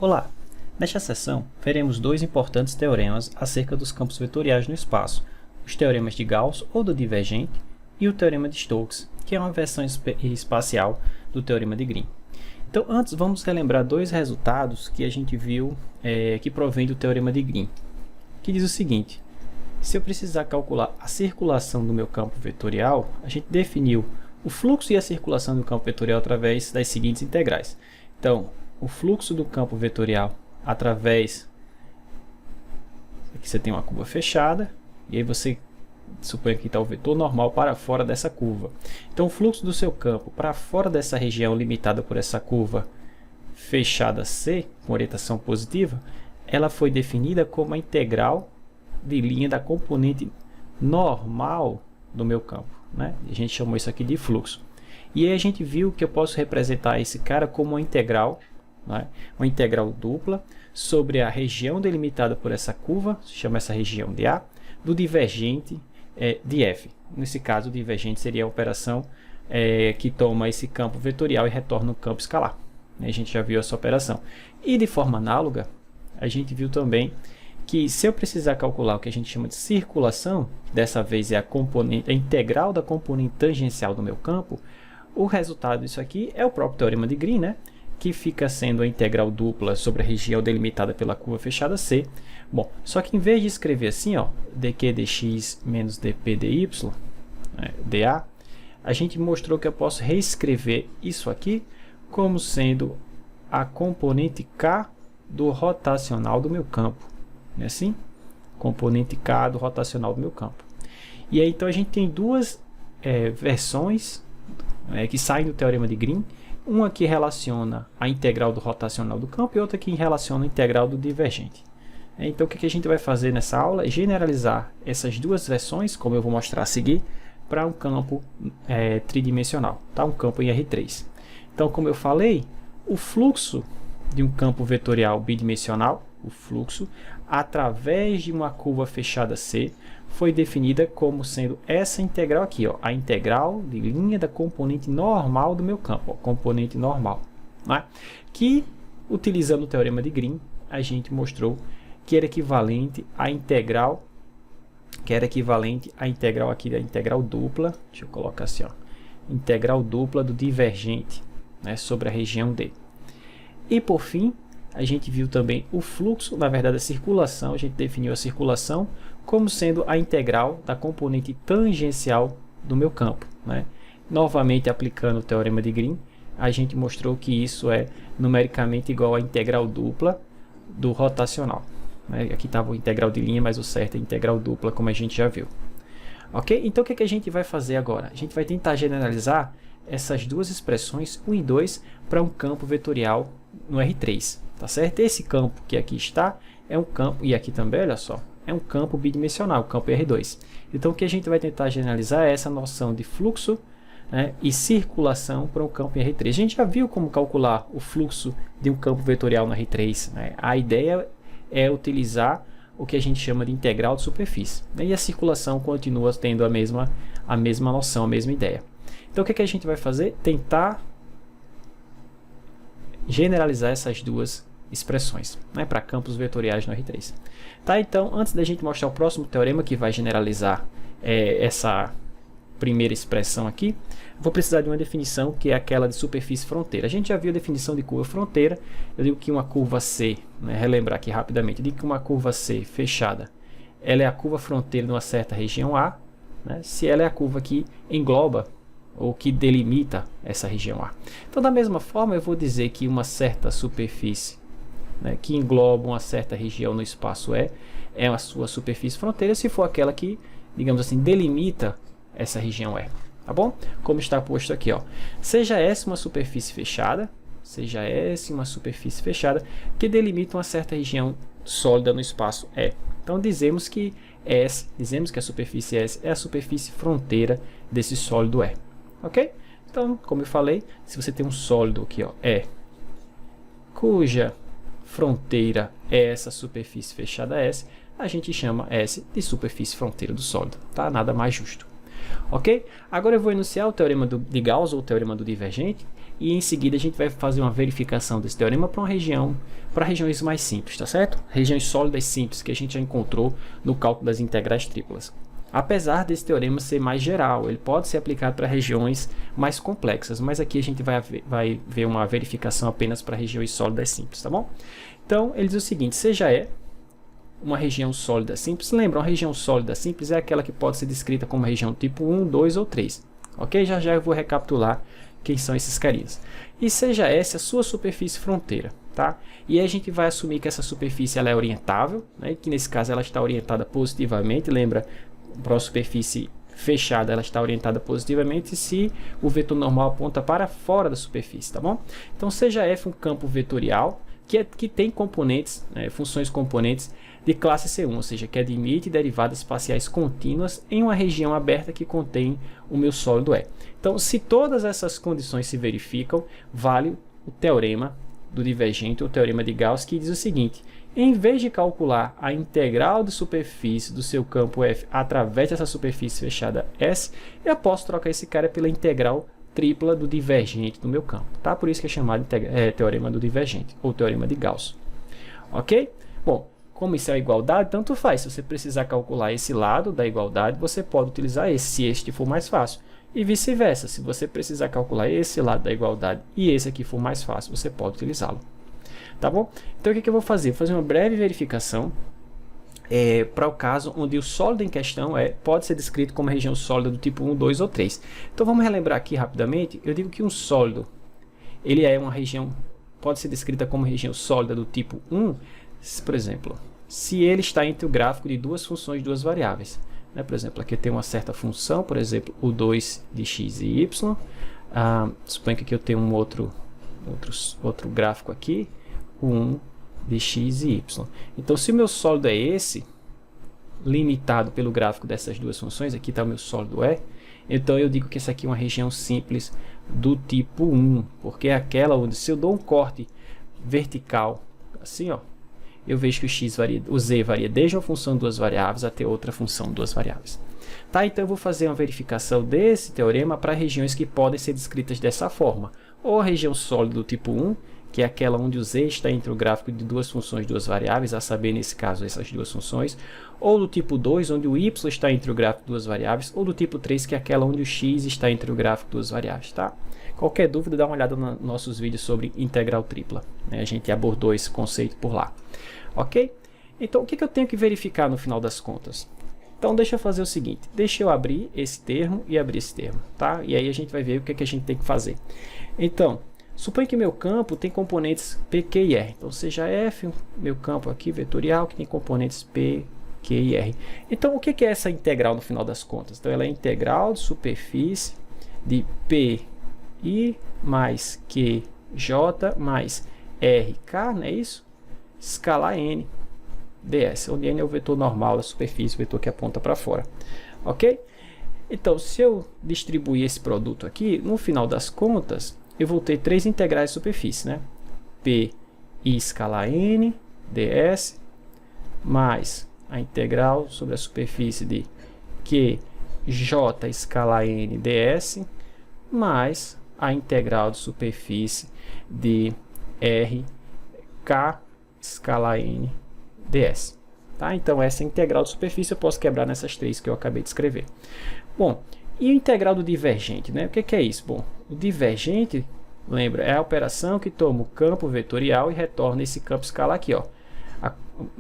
Olá! Nesta sessão, veremos dois importantes teoremas acerca dos campos vetoriais no espaço, os teoremas de Gauss ou do divergente e o teorema de Stokes, que é uma versão espacial do teorema de Green. Então, antes, vamos relembrar dois resultados que a gente viu que provém do teorema de Green, que diz o seguinte: se eu precisar calcular a circulação do meu campo vetorial, a gente definiu o fluxo e a circulação do campo vetorial através das seguintes integrais. Então, o fluxo do campo vetorial através... Aqui você tem uma curva fechada, e aí você supõe que está o vetor normal para fora dessa curva. Então, o fluxo do seu campo para fora dessa região limitada por essa curva fechada C, com orientação positiva, ela foi definida como a integral de linha da componente normal do meu campo, né? A gente chamou isso aqui de fluxo. E aí a gente viu que eu posso representar esse cara como uma integral, né? Uma integral dupla sobre a região delimitada por essa curva, se chama essa região de A, do divergente de F. Nesse caso, o divergente seria a operação que toma esse campo vetorial e retorna o campo escalar. A gente já viu essa operação. E de forma análoga, a gente viu também que se eu precisar calcular o que a gente chama de circulação, dessa vez é a integral da componente tangencial do meu campo, o resultado disso aqui é o próprio teorema de Green, né? Que fica sendo a integral dupla sobre a região delimitada pela curva fechada C. Bom, só que em vez de escrever assim, ó, dq dx menos dp dy, dA, a gente mostrou que eu posso reescrever isso aqui como sendo a componente K do rotacional do meu campo. Não é assim? Componente K do rotacional do meu campo. E aí, então, a gente tem duas versões que saem do teorema de Green. Uma que relaciona a integral do rotacional do campo e outra que relaciona a integral do divergente. Então, o que a gente vai fazer nessa aula é generalizar essas duas versões, como eu vou mostrar a seguir, para um campo tridimensional, tá? Um campo em R3. Então, como eu falei, o fluxo de um campo vetorial bidimensional, o fluxo, através de uma curva fechada C, foi definida como sendo essa integral aqui, ó, a integral de linha da componente normal do meu campo, ó, componente normal, né? Que, utilizando o teorema de Green, a gente mostrou que era equivalente à integral, aqui da integral dupla, deixa eu colocar assim, ó, integral dupla do divergente, né, sobre a região D. E por fim, a gente viu também o fluxo, na verdade a circulação, a gente definiu a circulação como sendo a integral da componente tangencial do meu campo, né? Novamente aplicando o teorema de Green, a gente mostrou que isso é numericamente igual à integral dupla do rotacional, né? Aqui estava o integral de linha, mas o certo é integral dupla, como a gente já viu. Ok? Então o que a gente vai fazer agora? A gente vai tentar generalizar essas duas expressões, 1 e 2, para um campo vetorial no R3. Tá certo? Esse campo que aqui está é um campo, e aqui também, olha só, é um campo bidimensional, o campo R2. Então, o que a gente vai tentar generalizar é essa noção de fluxo, né, e circulação para um campo em R3. A gente já viu como calcular o fluxo de um campo vetorial no R3, né? A ideia é utilizar o que a gente chama de integral de superfície, né? E a circulação continua tendo a mesma noção, a mesma ideia. Então, o que a gente vai fazer? Tentar generalizar essas duas expressões, né, para campos vetoriais no R3. Tá, então, antes da gente mostrar o próximo teorema que vai generalizar essa primeira expressão aqui, vou precisar de uma definição que é aquela de superfície fronteira. A gente já viu a definição de curva fronteira. Eu digo que uma curva C, né, relembrar aqui rapidamente, eu digo que uma curva C fechada, ela é a curva fronteira de uma certa região A, né, se ela é a curva que engloba ou que delimita essa região A. Então, da mesma forma, eu vou dizer que uma certa superfície, né, que engloba uma certa região no espaço E é a sua superfície fronteira, se for aquela que, digamos assim, delimita essa região E. Tá bom? Como está posto aqui, ó. Seja S uma superfície fechada, que delimita uma certa região sólida no espaço E. Então, dizemos que a superfície S é a superfície fronteira desse sólido E. Ok? Então, como eu falei, se você tem um sólido aqui, ó, E, cuja fronteira é essa superfície fechada S, a gente chama S de superfície fronteira do sólido, tá? Nada mais justo. Ok? Agora eu vou enunciar o teorema de Gauss ou o teorema do divergente, e em seguida a gente vai fazer uma verificação desse teorema para uma região, para regiões mais simples, tá certo? Regiões sólidas simples que a gente já encontrou no cálculo das integrais triplas. Apesar desse teorema ser mais geral, ele pode ser aplicado para regiões mais complexas, mas aqui a gente vai ver uma verificação apenas para regiões sólidas simples, tá bom? Então, ele diz o seguinte, C já é uma região sólida simples. Lembra, uma região sólida simples é aquela que pode ser descrita como região tipo 1, 2 ou 3. Ok? Já eu vou recapitular quem são esses carinhas. E seja essa a sua superfície fronteira, tá? E aí a gente vai assumir que essa superfície ela é orientável, né? Que nesse caso ela está orientada positivamente. Lembra, para a superfície fechada ela está orientada positivamente se o vetor normal aponta para fora da superfície, tá bom? Então seja F um campo vetorial que tem componentes, funções componentes de classe C1, ou seja, que admite derivadas parciais contínuas em uma região aberta que contém o meu sólido E. Então, se todas essas condições se verificam, vale o teorema do divergente, o teorema de Gauss, que diz o seguinte: em vez de calcular a integral de superfície do seu campo F através dessa superfície fechada S, eu posso trocar esse cara pela integral tripla do divergente do meu campo, tá? Por isso que é chamado de teorema do divergente, ou teorema de Gauss. Ok? Bom, como isso é a igualdade, tanto faz. Se você precisar calcular esse lado da igualdade, você pode utilizar esse, se este for mais fácil. E vice-versa, se você precisar calcular esse lado da igualdade e esse aqui for mais fácil, você pode utilizá-lo. Tá bom? Então o que eu vou fazer? Vou fazer uma breve verificação para o caso onde o sólido em questão pode ser descrito como região sólida do tipo 1, 2 ou 3. Então vamos relembrar aqui rapidamente. Eu digo que um sólido ele é uma região, pode ser descrita como região sólida do tipo 1, por exemplo, se ele está entre o gráfico de duas funções, duas variáveis. Por exemplo, aqui tem uma certa função, por exemplo, o 2 de x e y. Suponho que aqui eu tenho um outro gráfico aqui, o 1 de x e y. Então, se o meu sólido é esse, limitado pelo gráfico dessas duas funções, aqui está o meu sólido E, então eu digo que essa aqui é uma região simples do tipo 1, porque é aquela onde, se eu dou um corte vertical, assim, ó, eu vejo que o z varia desde uma função de duas variáveis até outra função de duas variáveis. Tá, então eu vou fazer uma verificação desse teorema para regiões que podem ser descritas dessa forma. Ou a região sólida do tipo 1, que é aquela onde o z está entre o gráfico de duas funções de duas variáveis, a saber, nesse caso, essas duas funções. Ou do tipo 2, onde o y está entre o gráfico de duas variáveis. Ou do tipo 3, que é aquela onde o x está entre o gráfico de duas variáveis. Tá? Qualquer dúvida, dá uma olhada nos nossos vídeos sobre integral tripla. A gente abordou esse conceito por lá. Ok? Então, o que eu tenho que verificar no final das contas? Então, deixa eu fazer o seguinte. Deixa eu abrir esse termo e abrir esse termo. Tá? E aí a gente vai ver o que a gente tem que fazer. Então, suponho que meu campo tem componentes P, Q e R. Então, seja F, meu campo aqui vetorial, que tem componentes P, Q e R. Então, o que é essa integral no final das contas? Então, ela é a integral de superfície de PI mais QJ mais RK, não é isso? Escalar N ds, onde N é o vetor normal da superfície, o vetor que aponta para fora. Ok? Então, se eu distribuir esse produto aqui, no final das contas, eu vou ter três integrais de superfície, né? Pi escalar N ds mais a integral sobre a superfície de QJ escalar N ds mais a integral de superfície de RK escalar N ds. Tá? Então, essa integral de superfície eu posso quebrar nessas três que eu acabei de escrever. Bom, e o integral do divergente, né? O que é isso? Bom, o divergente, lembra, é a operação que toma o campo vetorial e retorna esse campo escalar aqui, ó.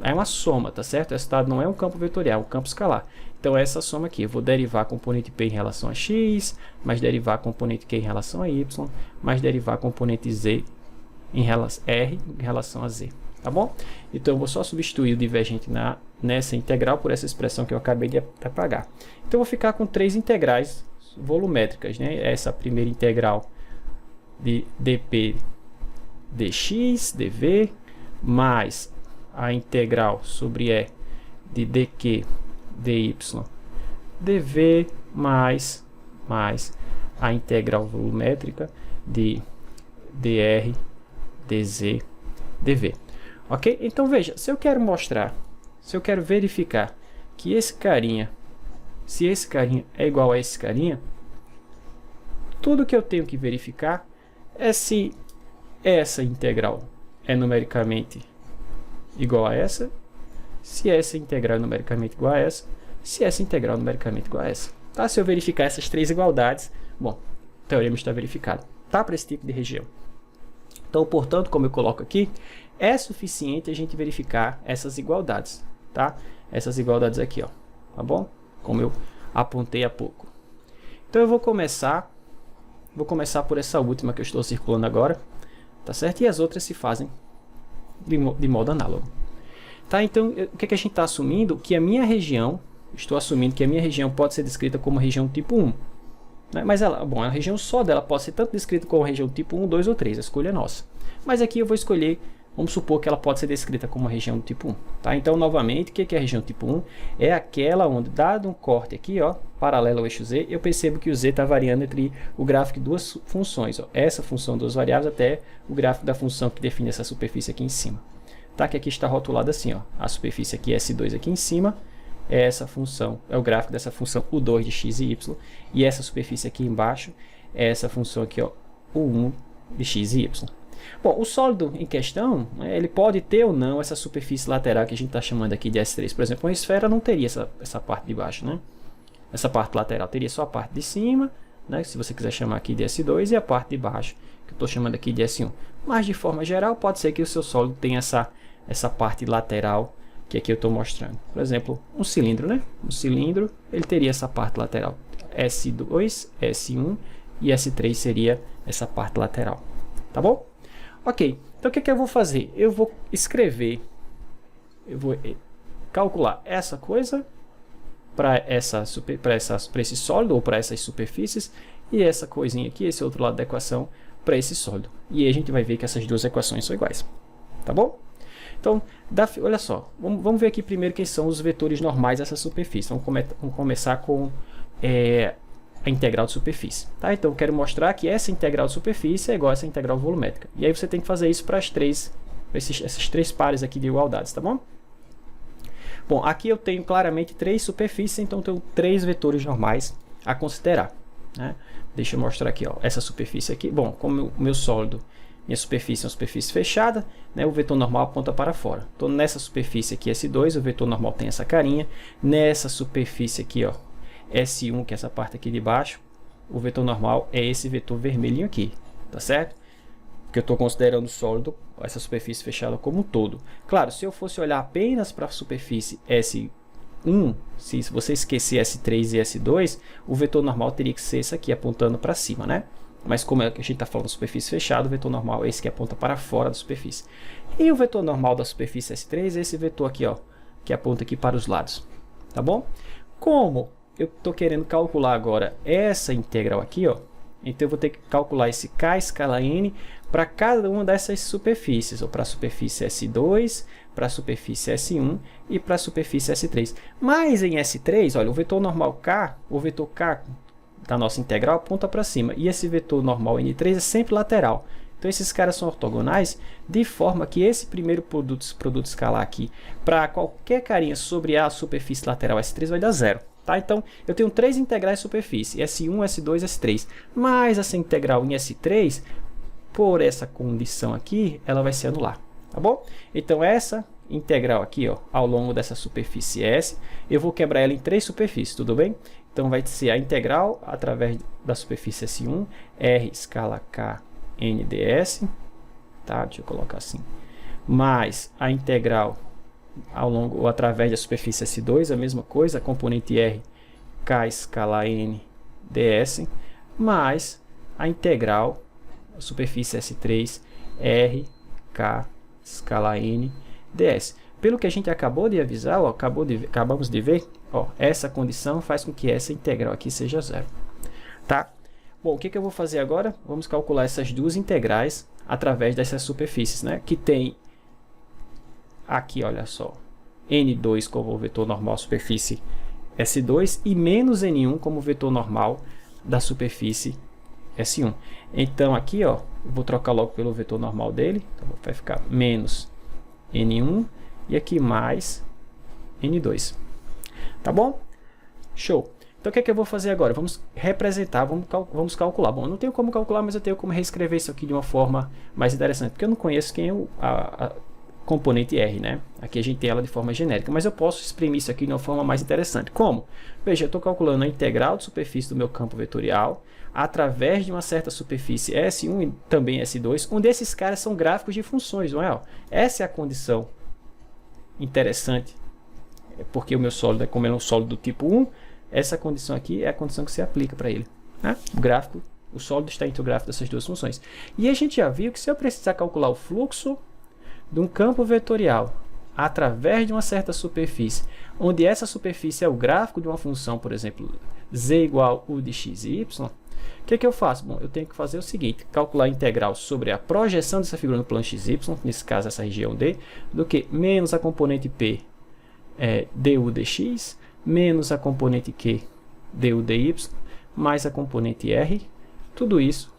É uma soma, tá certo? O resultado não é um campo vetorial, é um campo escalar. Então, essa soma aqui, eu vou derivar a componente P em relação a x, mais derivar a componente Q em relação a y, mais derivar a componente z em relação a R em relação a z. Tá bom? Então, eu vou só substituir o divergente nessa integral por essa expressão que eu acabei de apagar. Então, eu vou ficar com três integrais volumétricas, né? Essa primeira integral de dp dx, dv, mais a integral sobre E de dq dy, dv, mais a integral volumétrica de dr, dz, dv. Ok? Então veja, se eu quero mostrar, se eu quero verificar que esse carinha, se esse carinha é igual a esse carinha, tudo que eu tenho que verificar é se essa integral é numericamente igual a essa, se essa integral é numericamente igual a essa, se essa integral é numericamente igual a essa. Tá? Se eu verificar essas três igualdades, bom, o teorema está verificado. Tá? Para esse tipo de região. Então, portanto, como eu coloco aqui, é suficiente a gente verificar essas igualdades. Tá? Essas igualdades aqui, ó, tá bom? Como eu apontei há pouco. Então, eu vou começar por essa última que eu estou circulando agora. Tá certo? E as outras se fazem de modo análogo. Tá? Então, o que a gente está assumindo? Que a minha região, estou assumindo que a minha região pode ser descrita como região tipo 1. Né? Mas a região só dela pode ser tanto descrita como região tipo 1, 2 ou 3. A escolha é nossa. Mas aqui eu vou escolher, vamos supor que ela pode ser descrita como uma região tipo 1. Tá? Então, novamente, o que é a região tipo 1? É aquela onde, dado um corte aqui, ó, paralelo ao eixo Z, eu percebo que o Z está variando entre o gráfico de duas funções. Ó, essa função, duas variáveis, até o gráfico da função que define essa superfície aqui em cima. Tá? Que aqui está rotulado assim, ó, a superfície aqui S2 aqui em cima, é essa função, é o gráfico dessa função U2 de x e y, e essa superfície aqui embaixo é essa função aqui, ó, U1 de x e y. Bom, o sólido em questão, né, ele pode ter ou não essa superfície lateral que a gente está chamando aqui de S3. Por exemplo, uma esfera não teria essa parte de baixo, né? Essa parte lateral teria só a parte de cima, né, se você quiser chamar aqui de S2, e a parte de baixo, que eu estou chamando aqui de S1. Mas, de forma geral, pode ser que o seu sólido tenha essa parte lateral que aqui eu estou mostrando. Por exemplo, um cilindro, né? Um cilindro, ele teria essa parte lateral. S2, S1 e S3 seria essa parte lateral. Tá bom? Ok. Então, o que eu vou fazer? Eu vou escrever, eu vou calcular essa coisa para esse sólido ou para essas superfícies e essa coisinha aqui, esse outro lado da equação, para esse sólido. E aí a gente vai ver que essas duas equações são iguais. Tá bom? Então, olha só, vamos ver aqui primeiro quem são os vetores normais dessa superfície. Vamos começar com a integral de superfície. Tá? Então, eu quero mostrar que essa integral de superfície é igual a essa integral volumétrica. E aí você tem que fazer isso para esses três pares aqui de igualdades, tá bom? Bom, aqui eu tenho claramente três superfícies, então eu tenho três vetores normais a considerar. Né? Deixa eu mostrar aqui, ó, essa superfície aqui. Bom, como o meu sólido, minha superfície é uma superfície fechada, né, o vetor normal aponta para fora. Então, nessa superfície aqui, S2, o vetor normal tem essa carinha. Nessa superfície aqui, ó, S1, que é essa parte aqui de baixo, o vetor normal é esse vetor vermelhinho aqui, tá certo? Porque eu estou considerando o sólido, essa superfície fechada como um todo. Claro, se eu fosse olhar apenas para a superfície S1, se você esquecer S3 e S2, o vetor normal teria que ser esse aqui, apontando para cima, né? Mas como a gente está falando de superfície fechada, o vetor normal é esse que aponta para fora da superfície. E o vetor normal da superfície S3 é esse vetor aqui, ó, que aponta aqui para os lados. Tá bom? Como eu estou querendo calcular agora essa integral aqui, ó, então eu vou ter que calcular esse k escala n para cada uma dessas superfícies, ou para a superfície S2, para a superfície S1 e para a superfície S3. Mas em S3, olha, o vetor normal k, o vetor k da nossa integral aponta para cima, e esse vetor normal N3 é sempre lateral. Então esses caras são ortogonais, de forma que esse primeiro produto escalar aqui, para qualquer carinha sobre a superfície lateral S3 vai dar zero. Tá? Então eu tenho três integrais de superfície, S1, S2, S3, mas essa integral em S3, por essa condição aqui, ela vai se anular. Tá bom? Então essa integral aqui, ó, ao longo dessa superfície S, eu vou quebrar ela em três superfícies, tudo bem? Então vai ser a integral através da superfície S1, R escala K N ds, tá? Deixa eu colocar assim, mais a integral ao longo ou através da superfície S2, a mesma coisa, a componente R K escala N ds, mais a integral a superfície S3 R K escala N ds. Pelo que a gente acabou de avisar, ó, acabamos de ver, ó, essa condição faz com que essa integral aqui seja zero. Tá? Bom, o que eu vou fazer agora? Vamos calcular essas duas integrais através dessas superfícies, né? Que tem aqui, olha só, N2 como vetor normal superfície S2 e menos N1 como vetor normal da superfície S1. Então aqui, ó, eu vou trocar logo pelo vetor normal dele, então vai ficar menos N1 e aqui mais N2. Tá bom? Show! Então o que é que eu vou fazer agora? Vamos representar, vamos calcular. Bom, eu não tenho como calcular, mas eu tenho como reescrever isso aqui de uma forma mais interessante, porque eu não conheço quem é a componente R, né? Aqui a gente tem ela de forma genérica, mas eu posso exprimir isso aqui de uma forma mais interessante. Como? Veja, eu estou calculando a integral de superfície do meu campo vetorial através de uma certa superfície S1 e também S2, onde esses caras são gráficos de funções, não é? Essa é a condição interessante, porque o meu sólido, como ele é um sólido do tipo 1, essa condição aqui é a condição que se aplica para ele, né? O gráfico, o sólido está entre o gráfico dessas duas funções. E a gente já viu que se eu precisar calcular o fluxo de um campo vetorial através de uma certa superfície, onde essa superfície é o gráfico de uma função, por exemplo, z igual u de x e y, o que é que eu faço? Bom, eu tenho que fazer o seguinte, calcular a integral sobre a projeção dessa figura no plano xy, nesse caso essa região D, do que menos a componente P du dx, menos a componente Q du dy, mais a componente R, tudo isso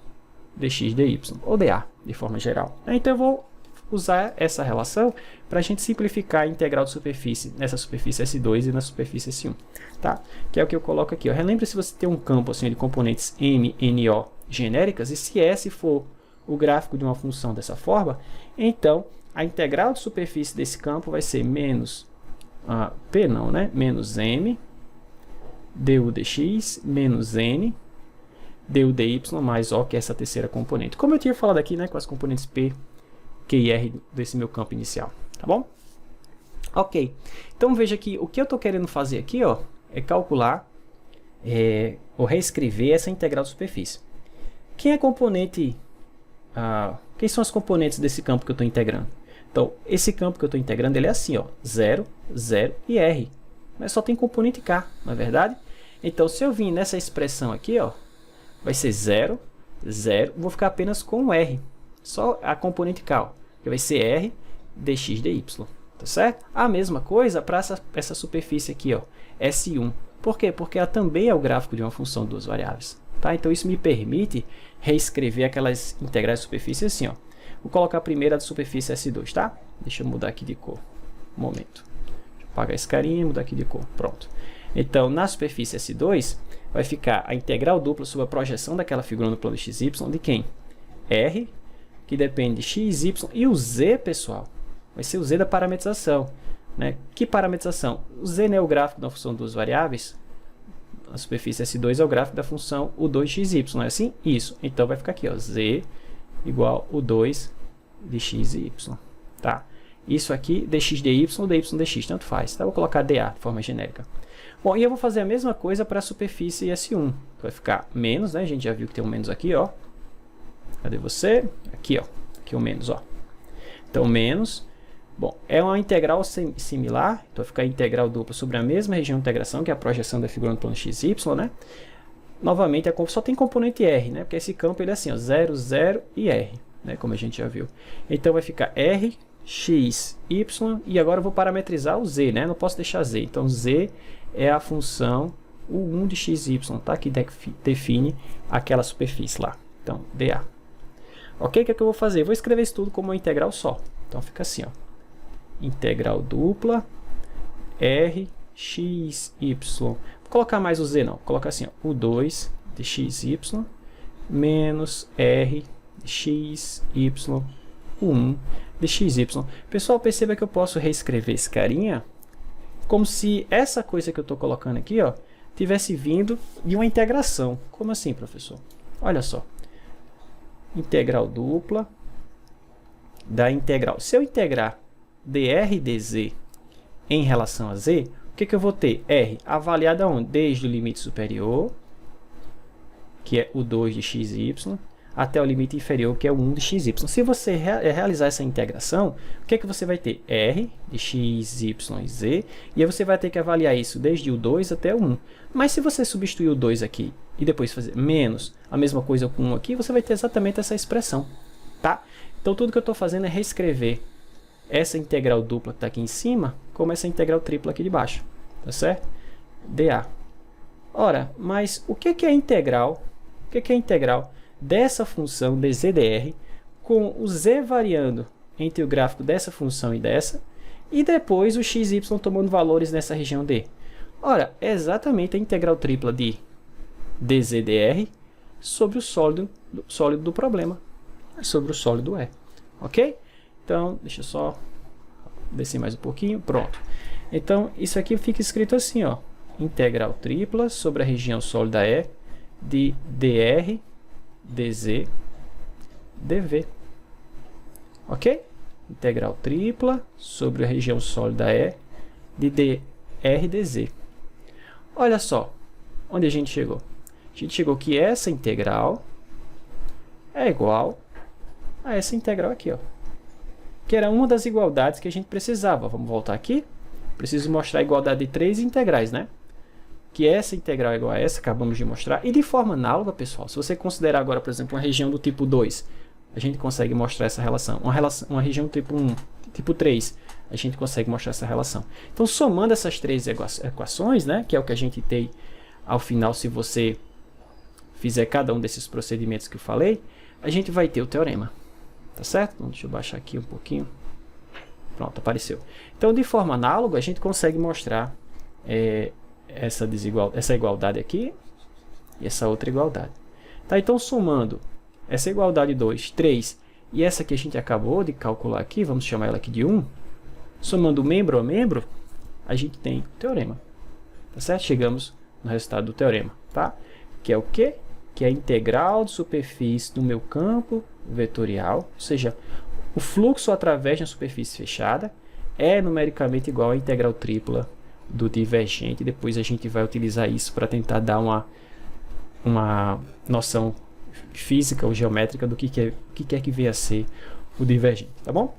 dx dy, ou dA, de forma geral. Então eu vou usar essa relação para a gente simplificar a integral de superfície nessa superfície S2 e na superfície S1, tá? Que é o que eu coloco aqui. Relembre se você tem um campo assim, de componentes M, N, O genéricas, e se S for o gráfico de uma função dessa forma, então a integral de superfície desse campo vai ser menos P não, né? Menos M du dx menos N du dy mais O, que é essa terceira componente. Como eu tinha falado aqui, né, com as componentes P, Q e R desse meu campo inicial, tá bom? Ok, então veja que o que eu estou querendo fazer aqui, ó, é calcular ou reescrever essa integral de superfície. Quem é componente, quem são as componentes desse campo que eu estou integrando? Então, esse campo que eu estou integrando, ele é assim, ó, 0, 0 e R, mas só tem componente K, não é verdade? Então, se eu vim nessa expressão aqui, ó, vai ser 0, 0, vou ficar apenas com o R, só a componente K, ó, que vai ser R dx dy, tá certo? A mesma coisa para essa superfície aqui, ó, S1. Por quê? Porque ela também é o gráfico de uma função de duas variáveis, tá? Então isso me permite reescrever aquelas integrais de superfície assim, ó. Vou colocar a primeira da superfície S2, tá? Deixa eu mudar aqui de cor. Um momento. Deixa eu apagar esse carinha e mudar aqui de cor. Pronto. Então, na superfície S2, vai ficar a integral dupla sobre a projeção daquela figura no plano XY de quem? R, que depende de x, y, e o z, pessoal, vai ser o z da parametrização, né? Que parametrização? O z não é o gráfico da função de duas variáveis, a superfície S2 é o gráfico da função U2xy, não é assim? Isso, então vai ficar aqui, ó, z igual U2 de x e y, tá? Isso aqui, dx dy ou dy dx, tanto faz, tá? Vou colocar dA de forma genérica. Bom, e eu vou fazer a mesma coisa para a superfície S1, vai ficar menos, né? A gente já viu que tem um menos aqui, ó. Cadê você? Aqui, ó. Aqui o menos, ó. Então, menos. Bom, é uma integral similar. Então, vai ficar integral dupla sobre a mesma região de integração, que é a projeção da figura no plano XY, né? Novamente, só tem componente R, né? Porque esse campo ele é assim, ó, 0, 0 e R, né? Como a gente já viu. Então, vai ficar R, X, Y. E agora eu vou parametrizar o Z, né? Não posso deixar Z. Então, Z é a função U1 de XY, tá? Que define aquela superfície lá. Então, dA. Ok? O que é que eu vou fazer? Eu vou escrever isso tudo como uma integral só. Então fica assim, ó. Integral dupla R, X, Y. Vou colocar mais o Z não. Vou colocar assim, ó. U2 de XY menos R de XY U1 de XY. Pessoal, perceba que eu posso reescrever esse carinha como se essa coisa que eu estou colocando aqui, ó, tivesse vindo de uma integração. Como assim, professor? Olha só. Integral dupla da integral. Se eu integrar dr dz em relação a z, o que eu vou ter? R avaliado aonde? Desde o limite superior, que é o 2 de xy, até o limite inferior, que é o 1 de xy. Se você realizar essa integração, o que você vai ter? R de x, y e z, e aí você vai ter que avaliar isso desde o 2 até o 1. Mas se você substituir o 2 aqui e depois fazer menos a mesma coisa com 1 aqui, você vai ter exatamente essa expressão, tá? Então tudo que eu estou fazendo é reescrever essa integral dupla que está aqui em cima como essa integral tripla aqui de baixo, tá certo? dA. Ora, mas o que é a integral? O que é a integral dessa função dz/dr com o z variando entre o gráfico dessa função e dessa, e depois o xy tomando valores nessa região D? Ora, é exatamente a integral tripla de dz/dr sobre o sólido do problema, sobre o sólido E, ok? Então, deixa eu só descer mais um pouquinho, pronto. Então, isso aqui fica escrito assim, ó, integral tripla sobre a região sólida E de dr, dz, dv, ok? Integral tripla sobre a região sólida E de dr, dz. Olha só, onde a gente chegou? A gente chegou que essa integral é igual a essa integral aqui, ó, que era uma das igualdades que a gente precisava. Vamos voltar aqui. Preciso mostrar a igualdade de três integrais, né? Que essa integral é igual a essa, acabamos de mostrar. E de forma análoga, pessoal, se você considerar agora, por exemplo, uma região do tipo 2, a gente consegue mostrar essa relação. Uma região do tipo 1, tipo 3, a gente consegue mostrar essa relação. Então, somando essas três equações, né, que é o que a gente tem ao final, se você fizer cada um desses procedimentos que eu falei, a gente vai ter o teorema. Tá certo? Então, deixa eu baixar aqui um pouquinho. Pronto, apareceu. Então, de forma análoga, a gente consegue mostrar essa igualdade aqui e essa outra igualdade. Tá? Então, somando essa igualdade 2, 3 e essa que a gente acabou de calcular aqui, vamos chamar ela aqui de 1, somando membro a membro, a gente tem o teorema. Tá certo? Chegamos no resultado do teorema. Tá? Que é o quê? Que é a integral de superfície do meu campo vetorial, ou seja, o fluxo através de uma superfície fechada é numericamente igual à integral tripla do divergente. Depois a gente vai utilizar isso para tentar dar uma noção física ou geométrica do que quer que venha a ser o divergente, tá bom?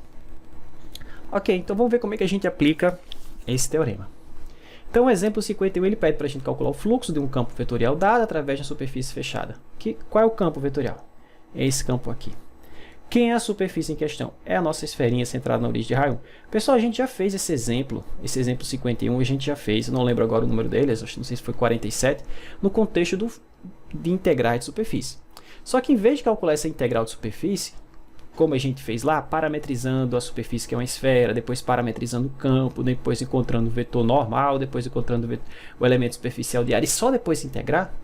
Ok, então vamos ver como é que a gente aplica esse teorema. Então, o exemplo 51, ele pede para a gente calcular o fluxo de um campo vetorial dado através de uma superfície fechada. Qual é o campo vetorial? É esse campo aqui. Quem é a superfície em questão? É a nossa esferinha centrada na origem de raio 1. Pessoal, a gente já fez esse exemplo 51 a gente já fez, eu não lembro agora o número deles, não sei se foi 47, no contexto de integrais de superfície. Só que em vez de calcular essa integral de superfície, como a gente fez lá, parametrizando a superfície que é uma esfera, depois parametrizando o campo, depois encontrando o vetor normal, depois encontrando o elemento superficial de área e só depois se integrar,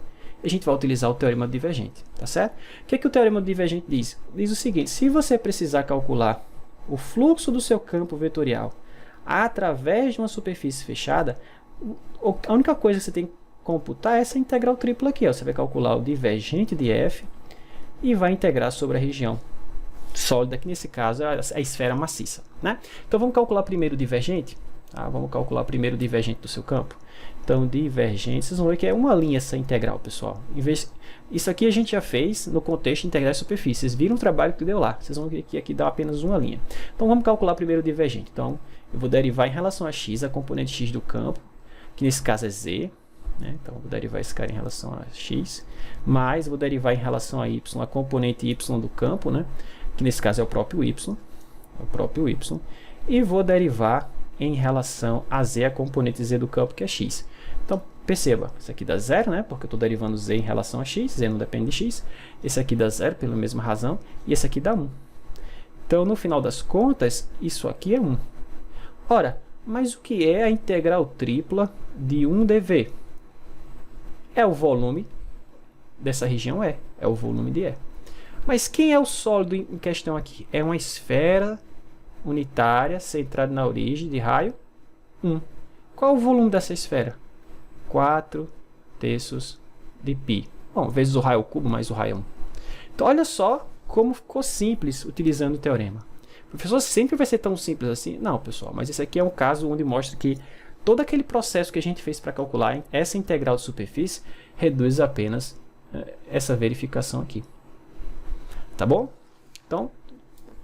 a gente vai utilizar o teorema do divergente, tá certo? O que o teorema do divergente diz? Diz o seguinte: se você precisar calcular o fluxo do seu campo vetorial através de uma superfície fechada, a única coisa que você tem que computar é essa integral tripla aqui, ó. Você vai calcular o divergente de f e vai integrar sobre a região sólida, que nesse caso é a esfera maciça, né? Então vamos calcular primeiro o divergente, tá? Vamos calcular primeiro o divergente do seu campo. Então, divergente, vocês vão ver que é uma linha essa integral, pessoal. Isso aqui a gente já fez no contexto de integrais de superfície. Vocês viram o trabalho que deu lá. Vocês vão ver que aqui dá apenas uma linha. Então, vamos calcular primeiro o divergente. Então, eu vou derivar em relação a x, a componente x do campo, que nesse caso é z, né? Então, eu vou derivar esse cara em relação a x, mais vou derivar em relação a y, a componente y do campo, né? Que nesse caso é o próprio y, e vou derivar em relação a z, a componente z do campo, que é x. Então, perceba, isso aqui dá zero, né? Porque eu estou derivando z em relação a x, z não depende de x. Esse aqui dá zero pela mesma razão, e esse aqui dá 1. Então, no final das contas, isso aqui é 1. Ora, mas o que é a integral tripla de 1 dv? É o volume dessa região E, é o volume de E. Mas quem é o sólido em questão aqui? É uma esfera unitária centrada na origem de raio 1. Qual é o volume dessa esfera? 4/3 de π. Bom, vezes o raio cubo mais o raio 1. Então, olha só como ficou simples utilizando o teorema. O professor sempre vai ser tão simples assim? Não, pessoal, mas esse aqui é um caso onde mostra que todo aquele processo que a gente fez para calcular essa integral de superfície reduz apenas essa verificação aqui. Tá bom? Então,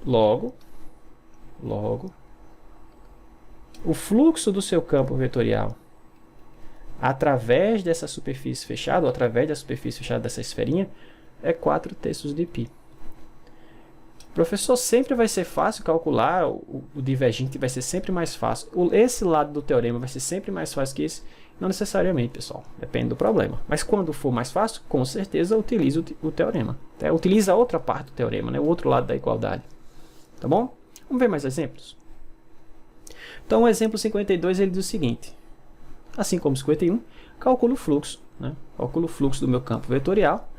logo, o fluxo do seu campo vetorial através dessa superfície fechada, ou através da superfície fechada dessa esferinha, é 4/3 de π. Professor, sempre vai ser fácil calcular, o divergente vai ser sempre mais fácil. Esse lado do teorema vai ser sempre mais fácil que esse? Não necessariamente, pessoal. Depende do problema. Mas quando for mais fácil, com certeza utilize o teorema. Tá? Utiliza a outra parte do teorema, né? O outro lado da igualdade. Tá bom? Vamos ver mais exemplos? Então, o exemplo 52 ele diz o seguinte. assim como 51, calculo o fluxo, né? Calculo o fluxo do meu campo vetorial,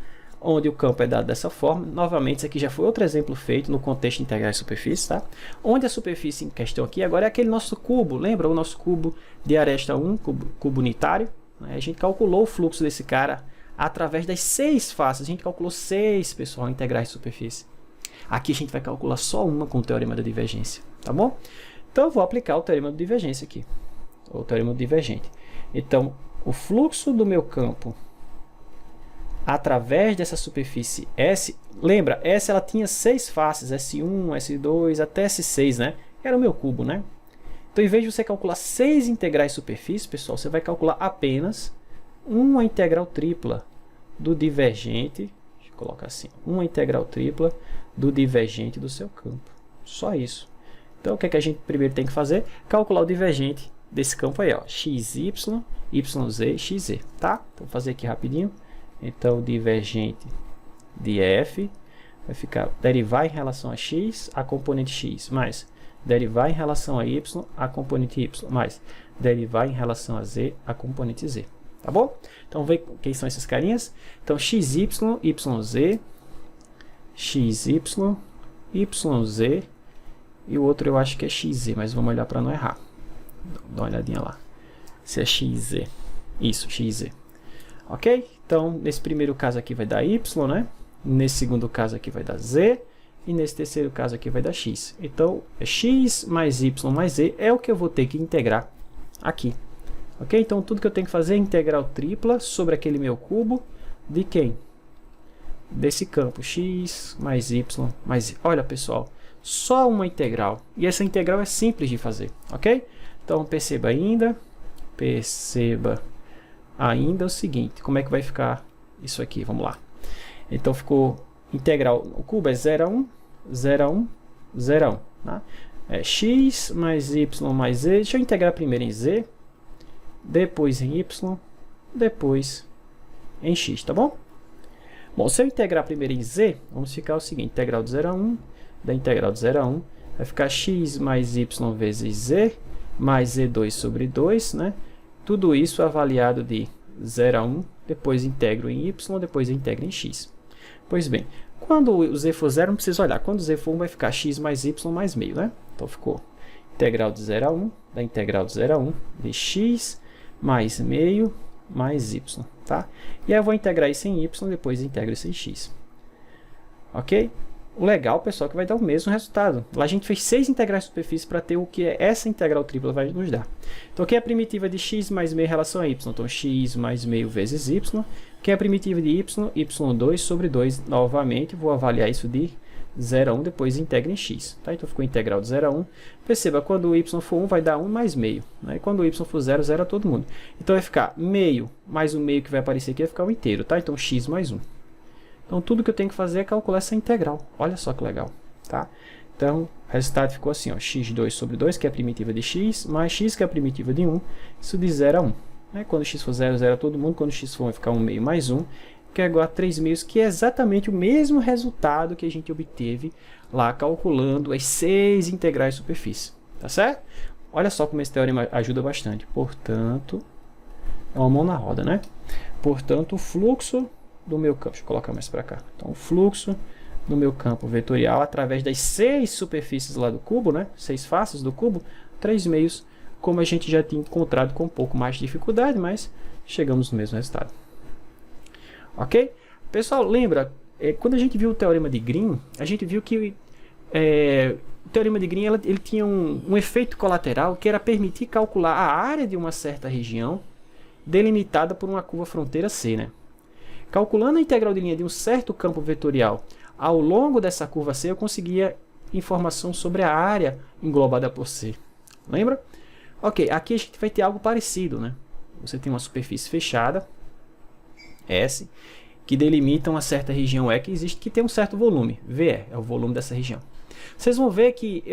onde o campo é dado dessa forma. Novamente, isso aqui já foi outro exemplo feito no contexto de integrar superfície, tá? Onde a superfície em questão aqui agora é aquele nosso cubo, lembra o nosso cubo de aresta 1, cubo unitário? Né? A gente calculou o fluxo desse cara através das 6 faces. A gente calculou 6, pessoal, integrais de superfície. Aqui a gente vai calcular só uma com o teorema da divergência, tá bom? Então eu vou aplicar o teorema da divergência aqui, o teorema do divergente. Então, o fluxo do meu campo através dessa superfície S, lembra, S ela tinha 6 faces, S1, S2, até S6, né? Era o meu cubo, né? Então, em vez de você calcular 6 integrais de superfície, pessoal, você vai calcular apenas uma integral tripla do divergente, deixa eu colocar assim, uma integral tripla do divergente do seu campo. Só isso. Então, o que é que a gente primeiro tem que fazer? Calcular o divergente desse campo aí, ó, xy, yz, xz, tá? Então, vou fazer aqui rapidinho. Então, o divergente de f vai ficar derivar em relação a x, a componente x, mais derivar em relação a y, a componente y, mais derivar em relação a z, a componente z. Tá bom? Então, vê quem são esses carinhas. Então, xy, yz, xy, yz, e o outro eu acho que é xz, mas vamos olhar para não errar. Dá uma olhadinha lá. Se é xz. Isso, xz. Ok? Então, nesse primeiro caso aqui vai dar y, né? Nesse segundo caso aqui vai dar z. E nesse terceiro caso aqui vai dar x. Então, é x mais y mais z é o que eu vou ter que integrar aqui. Ok? Então, tudo que eu tenho que fazer é integral tripla sobre aquele meu cubo de quem? Desse campo, x mais y mais z. Olha, pessoal, só uma integral. E essa integral é simples de fazer, ok? Então, perceba ainda o seguinte, como é que vai ficar isso aqui? Vamos lá. Então, ficou integral, o cubo é 0 a 1, 0 a 1, 0 a 1. Tá? É x mais y mais z. Deixa eu integrar primeiro em z, depois em y, depois em x, tá bom? Bom, se eu integrar primeiro em z, vamos ficar o seguinte, integral de 0 a 1, da integral de 0 a 1, vai ficar x mais y vezes z, mais z2 sobre 2, né? Tudo isso avaliado de 0 a 1, depois integro em y, depois integro em x. Pois bem, quando o z for 0, não precisa olhar. Quando o z for 1, vai ficar x mais y mais meio, né? Então, ficou integral de 0 a 1, da integral de 0 a 1, de x mais meio mais y, tá? E aí eu vou integrar isso em y, depois integro isso em x. Ok? O legal, pessoal, é que vai dar o mesmo resultado. Lá a gente fez 6 integrais de superfície para ter o que essa integral tripla vai nos dar. Então, aqui é a primitiva de x mais meio em relação a y. Então, x mais meio vezes y. Aqui é a primitiva de y, y2 sobre 2. Novamente, vou avaliar isso de 0 a 1, depois integro em x. Tá? Então, ficou integral de 0 a 1. Perceba, quando o y for 1, vai dar 1 mais meio. Né? E quando o y for 0, 0 a todo mundo. Então, vai ficar meio mais o meio que vai aparecer aqui, vai ficar o inteiro. Tá? Então, x mais 1. Então, tudo que eu tenho que fazer é calcular essa integral. Olha só que legal, tá? Então, o resultado ficou assim, ó, x2 sobre 2, que é a primitiva de x, mais x, que é a primitiva de 1, isso de 0 a 1. Né? Quando x for 0, 0 a todo mundo, quando x for 1, vai ficar 1 meio mais 1, que é igual a 3 meios, que é exatamente o mesmo resultado que a gente obteve lá calculando as 6 integrais de superfície, tá certo? Olha só como esse teorema ajuda bastante. Portanto, é uma mão na roda, né? Portanto, o fluxo do meu campo, deixa eu colocar mais para cá. Então, o fluxo do meu campo vetorial através das 6 superfícies lá do cubo, né? 6 faces do cubo, 3 meios, como a gente já tinha encontrado com um pouco mais de dificuldade, mas chegamos no mesmo resultado. Ok? Pessoal, lembra, quando a gente viu o teorema de Green, a gente viu que o teorema de Green ele tinha um efeito colateral que era permitir calcular a área de uma certa região delimitada por uma curva fronteira C, né? Calculando a integral de linha de um certo campo vetorial ao longo dessa curva C, eu conseguia informação sobre a área englobada por C. Lembra? Ok, aqui a gente vai ter algo parecido, né? Você tem uma superfície fechada, S, que delimita uma certa região E que existe, que tem um certo volume, VE, é o volume dessa região. Vocês vão ver que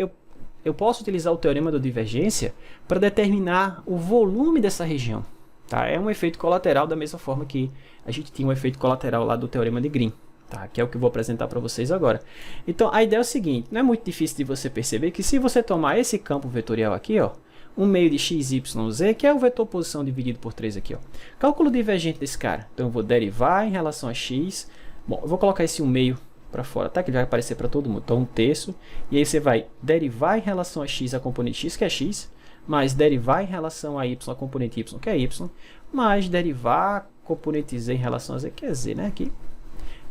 eu posso utilizar o teorema da divergência para determinar o volume dessa região. Tá? É um efeito colateral da mesma forma que a gente tinha um efeito colateral lá do teorema de Green, tá? Que é o que eu vou apresentar para vocês agora. Então, a ideia é o seguinte, não é muito difícil de você perceber que se você tomar esse campo vetorial aqui, ó, 1 meio de x, y, z, que é o vetor posição dividido por 3 aqui, ó. Cálculo divergente desse cara. Então, eu vou derivar em relação a x. Bom, eu vou colocar esse 1 meio para fora, tá? Que ele vai aparecer para todo mundo. Então, 1/3. E aí você vai derivar em relação a x a componente x, que é x, mais derivar em relação a y a componente y, que é y, mais derivar a componente z em relação a z, que é z, né? Aqui.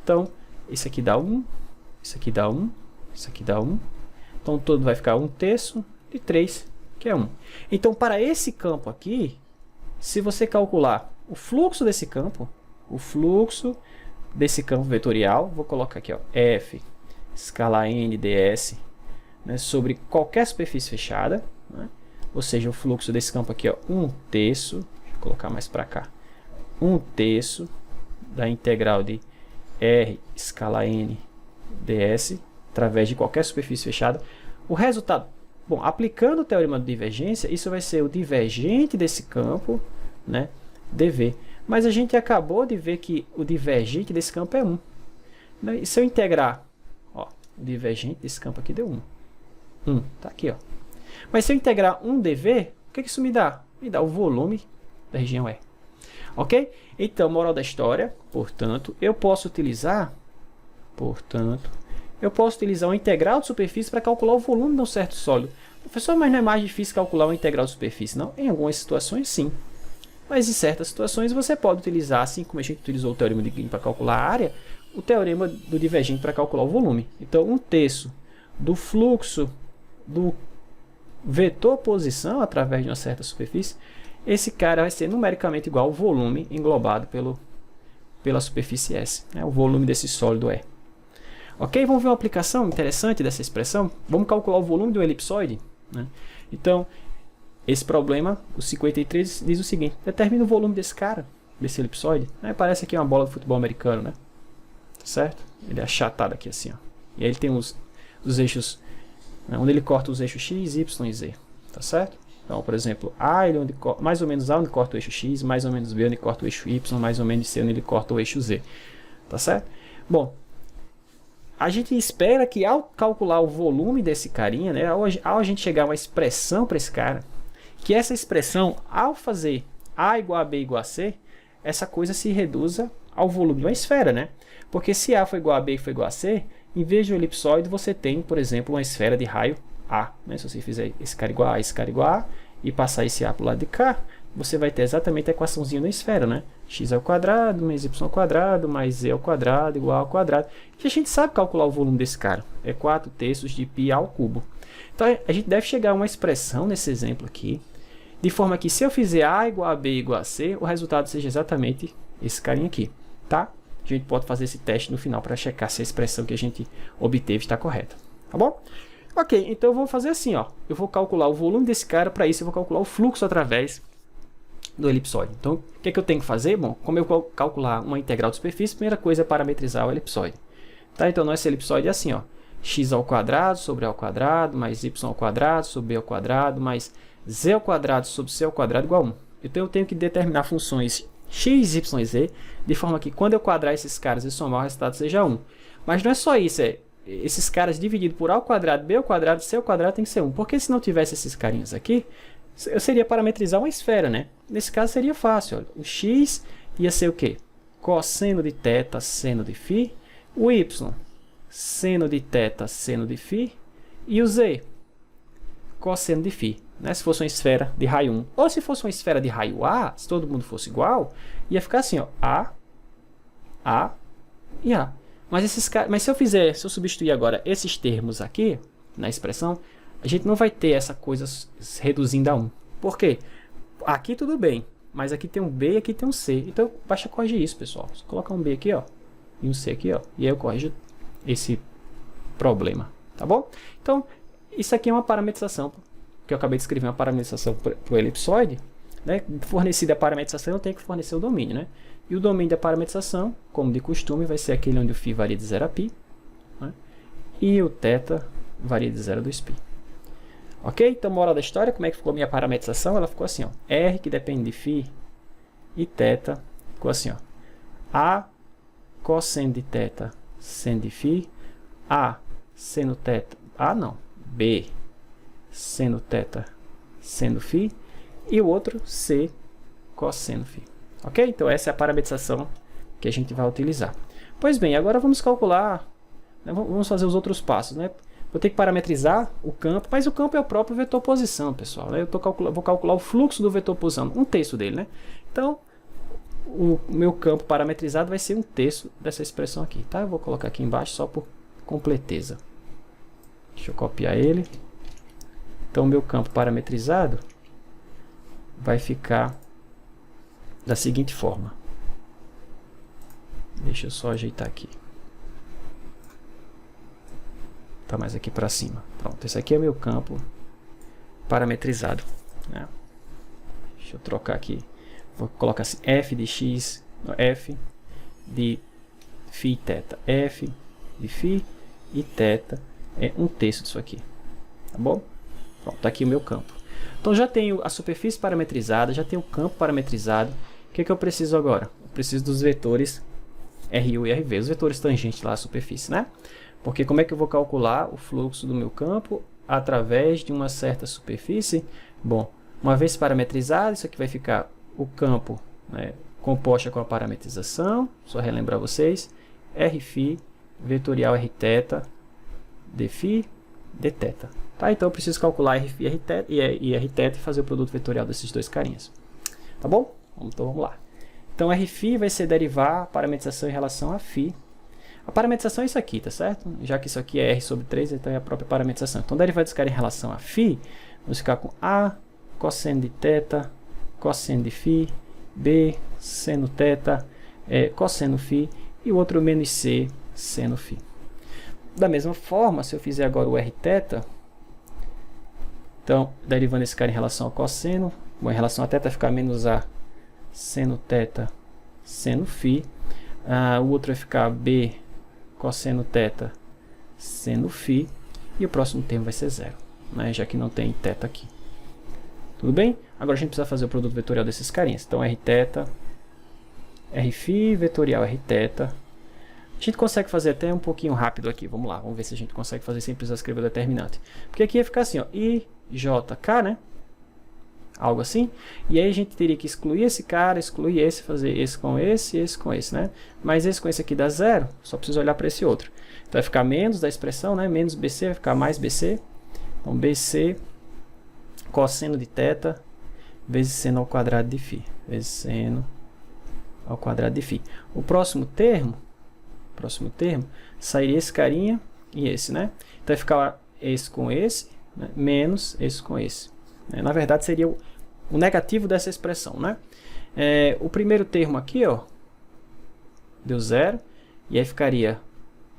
Então, isso aqui dá 1, isso aqui dá 1, isso aqui dá 1. Então, todo vai ficar 1/3 de 3, que é 1. Então, para esse campo aqui, se você calcular o fluxo desse campo, vetorial, vou colocar aqui, ó, f escala n ds, né, sobre qualquer superfície fechada, né, ou seja, o fluxo desse campo aqui, ó, 1/3, deixa eu colocar mais para cá, 1/3 da integral de r escala n ds, através de qualquer superfície fechada. O resultado, bom, aplicando o teorema de divergência, isso vai ser o divergente desse campo, né, dv. Mas a gente acabou de ver que o divergente desse campo é 1. E se eu integrar, ó, o divergente desse campo aqui deu 1. 1, tá aqui, ó. Mas se eu integrar 1 dv, o que isso me dá? Me dá o volume da região E. Ok? Então, moral da história, portanto, eu posso utilizar uma integral de superfície para calcular o volume de um certo sólido. Professor, mas não é mais difícil calcular uma integral de superfície? Não, em algumas situações, sim. Mas em certas situações você pode utilizar, assim como a gente utilizou o teorema de Green para calcular a área, o teorema do divergente para calcular o volume. Então, 1/3 do fluxo do vetor posição através de uma certa superfície, esse cara vai ser numericamente igual ao volume englobado pela superfície S, né? O volume desse sólido E. Ok? Vamos ver uma aplicação interessante dessa expressão? Vamos calcular o volume do elipsoide, né? Então, esse problema, o 53, diz o seguinte: determina o volume desse cara, desse elipsoide. Parece aqui uma bola de futebol americano, né? Certo? Ele é achatado aqui assim, ó. E aí ele tem os eixos, né, onde ele corta os eixos x, y e z. Tá certo? Então, por exemplo, A, ele mais ou menos A onde corta o eixo x, mais ou menos B onde corta o eixo y, mais ou menos C onde ele corta o eixo z. Tá certo? Bom, a gente espera que ao calcular o volume desse carinha, né, ao a gente chegar a uma expressão para esse cara, que essa expressão, ao fazer A igual a B igual a C, essa coisa se reduza ao volume de uma esfera, né? Porque se A foi igual a B e foi igual a C, em vez de um elipsoide, você tem, por exemplo, uma esfera de raio A, né? Se você fizer esse cara igual a, esse cara igual a, e passar esse A para o lado de cá, você vai ter exatamente a equaçãozinha da esfera, né? X ao quadrado, mais y ao quadrado, mais z ao quadrado, igual ao quadrado. E a gente sabe calcular o volume desse cara. É 4/3 de π ao cubo. Então, a gente deve chegar a uma expressão nesse exemplo aqui, de forma que se eu fizer A igual a B igual a C, o resultado seja exatamente esse carinha aqui, tá? A gente pode fazer esse teste no final para checar se a expressão que a gente obteve está correta, tá bom? Ok, então eu vou fazer assim, ó. Eu vou calcular o volume desse cara, para isso eu vou calcular o fluxo através do elipsoide. Então, o que é que eu tenho que fazer? Bom, como eu calcular uma integral de superfície, a primeira coisa é parametrizar o elipsoide. Tá? Então, nosso elipsoide é assim, ó. X ao quadrado sobre A ao quadrado, mais y ao quadrado sobre B ao quadrado, mais z ao quadrado sobre c ao quadrado igual a 1. Então, eu tenho que determinar funções x, y e z, de forma que quando eu quadrar esses caras e somar, o resultado seja 1. Mas não é só isso, esses caras divididos por A ao quadrado, B ao quadrado, C ao quadrado tem que ser 1. Porque se não tivesse esses carinhas aqui, eu seria parametrizar uma esfera, né? Nesse caso seria fácil, olha. O x ia ser o quê? Cosseno de θ, seno de φ. O y, seno de θ, seno de φ. E o z, cosseno de φ. Né? Se fosse uma esfera de raio 1. Ou se fosse uma esfera de raio A, se todo mundo fosse igual, ia ficar assim, ó. A e A. Mas se eu substituir agora esses termos aqui na expressão, a gente não vai ter essa coisa reduzindo a 1. Por quê? Aqui tudo bem, mas aqui tem um B e aqui tem um C. Então, basta corrigir isso, pessoal. Só colocar um B aqui, ó, e um C aqui, ó, e aí eu corrijo esse problema, tá bom? Então, isso aqui é uma parametrização, que eu acabei de escrever uma parametrização para o elipsoide, né? Fornecida a parametrização, eu tenho que fornecer o domínio, né? E o domínio da parametrização, como de costume, vai ser aquele onde o φ varia de 0 a π, né? E o θ varia de 0 a 2π. Ok? Então, moral da história, como é que ficou a minha parametrização? Ela ficou assim, ó. R, que depende de φ, e θ, ficou assim, ó. A, cosseno de θ, seno de φ. A, seno θ. A, não. B, seno θ, seno φ, e o outro C cosseno φ. Ok? Então essa é a parametrização que a gente vai utilizar. Pois bem, agora vamos calcular, né, vamos fazer os outros passos, né? Vou ter que parametrizar o campo, mas o campo é o próprio vetor posição, pessoal, né? Vou calcular o fluxo do vetor posição, 1/3 dele, né? Então, o meu campo parametrizado vai ser 1/3 dessa expressão aqui, tá? Eu vou colocar aqui embaixo só por completeza. Deixa eu copiar ele. Então, o meu campo parametrizado vai ficar da seguinte forma. Deixa eu só ajeitar aqui. Tá mais aqui para cima. Pronto, esse aqui é o meu campo parametrizado, né? Deixa eu trocar aqui. Vou colocar assim, f de x, f de φ e θ. F de φ e θ é 1/3 disso aqui. Tá bom? Pronto, tá aqui o meu campo. Então já tenho a superfície parametrizada, já tenho o campo parametrizado. O que eu preciso agora? Eu preciso dos vetores RU e RV, os vetores tangentes lá à superfície, né? Porque como é que eu vou calcular o fluxo do meu campo através de uma certa superfície? Bom, uma vez parametrizado, isso aqui vai ficar o campo, né, composto com a parametrização, só relembrar vocês, Rφ, vetorial Rθ, dφ, dθ. Tá? Então eu preciso calcular Rφ e Rθ e fazer o produto vetorial desses dois carinhas. Tá bom? Então vamos lá. Então Rφ vai ser derivar a parametrização em relação a φ. A parametrização é isso aqui, tá certo? Já que isso aqui é R sobre 3, então é a própria parametrização. Então, derivar desse cara em relação a φ, vamos ficar com A cosseno de θ, cosseno de φ, B seno θ, cosseno φ, e o outro menos C seno φ. Da mesma forma, se eu fizer agora o Rθ, então, derivando esse cara em relação ao cosseno, bom, em relação a θ vai ficar menos A seno θ seno φ, o outro vai ficar B cosseno θ seno φ, e o próximo termo vai ser zero, né, já que não tem θ aqui. Tudo bem? Agora a gente precisa fazer o produto vetorial desses carinhas. Então Rθ, Rφ, vetorial Rθ. A gente consegue fazer até um pouquinho rápido aqui. Vamos lá, vamos ver se a gente consegue fazer sem precisar escrever o determinante. Porque aqui ia ficar assim, ó, IJK, né? Algo assim. E aí a gente teria que excluir esse cara, excluir esse, fazer esse com esse, né? Mas esse com esse aqui dá zero, só preciso olhar para esse outro. Então vai ficar menos da expressão, né? Menos BC, vai ficar mais BC. Então BC, cosseno de θ, vezes seno ao quadrado de φ. Vezes seno ao quadrado de φ. O próximo termo, sairia esse carinha e esse, né? Então vai ficar esse com esse, né? Menos esse com esse. Na verdade, seria o negativo dessa expressão, né? O primeiro termo aqui, ó, deu zero, e aí ficaria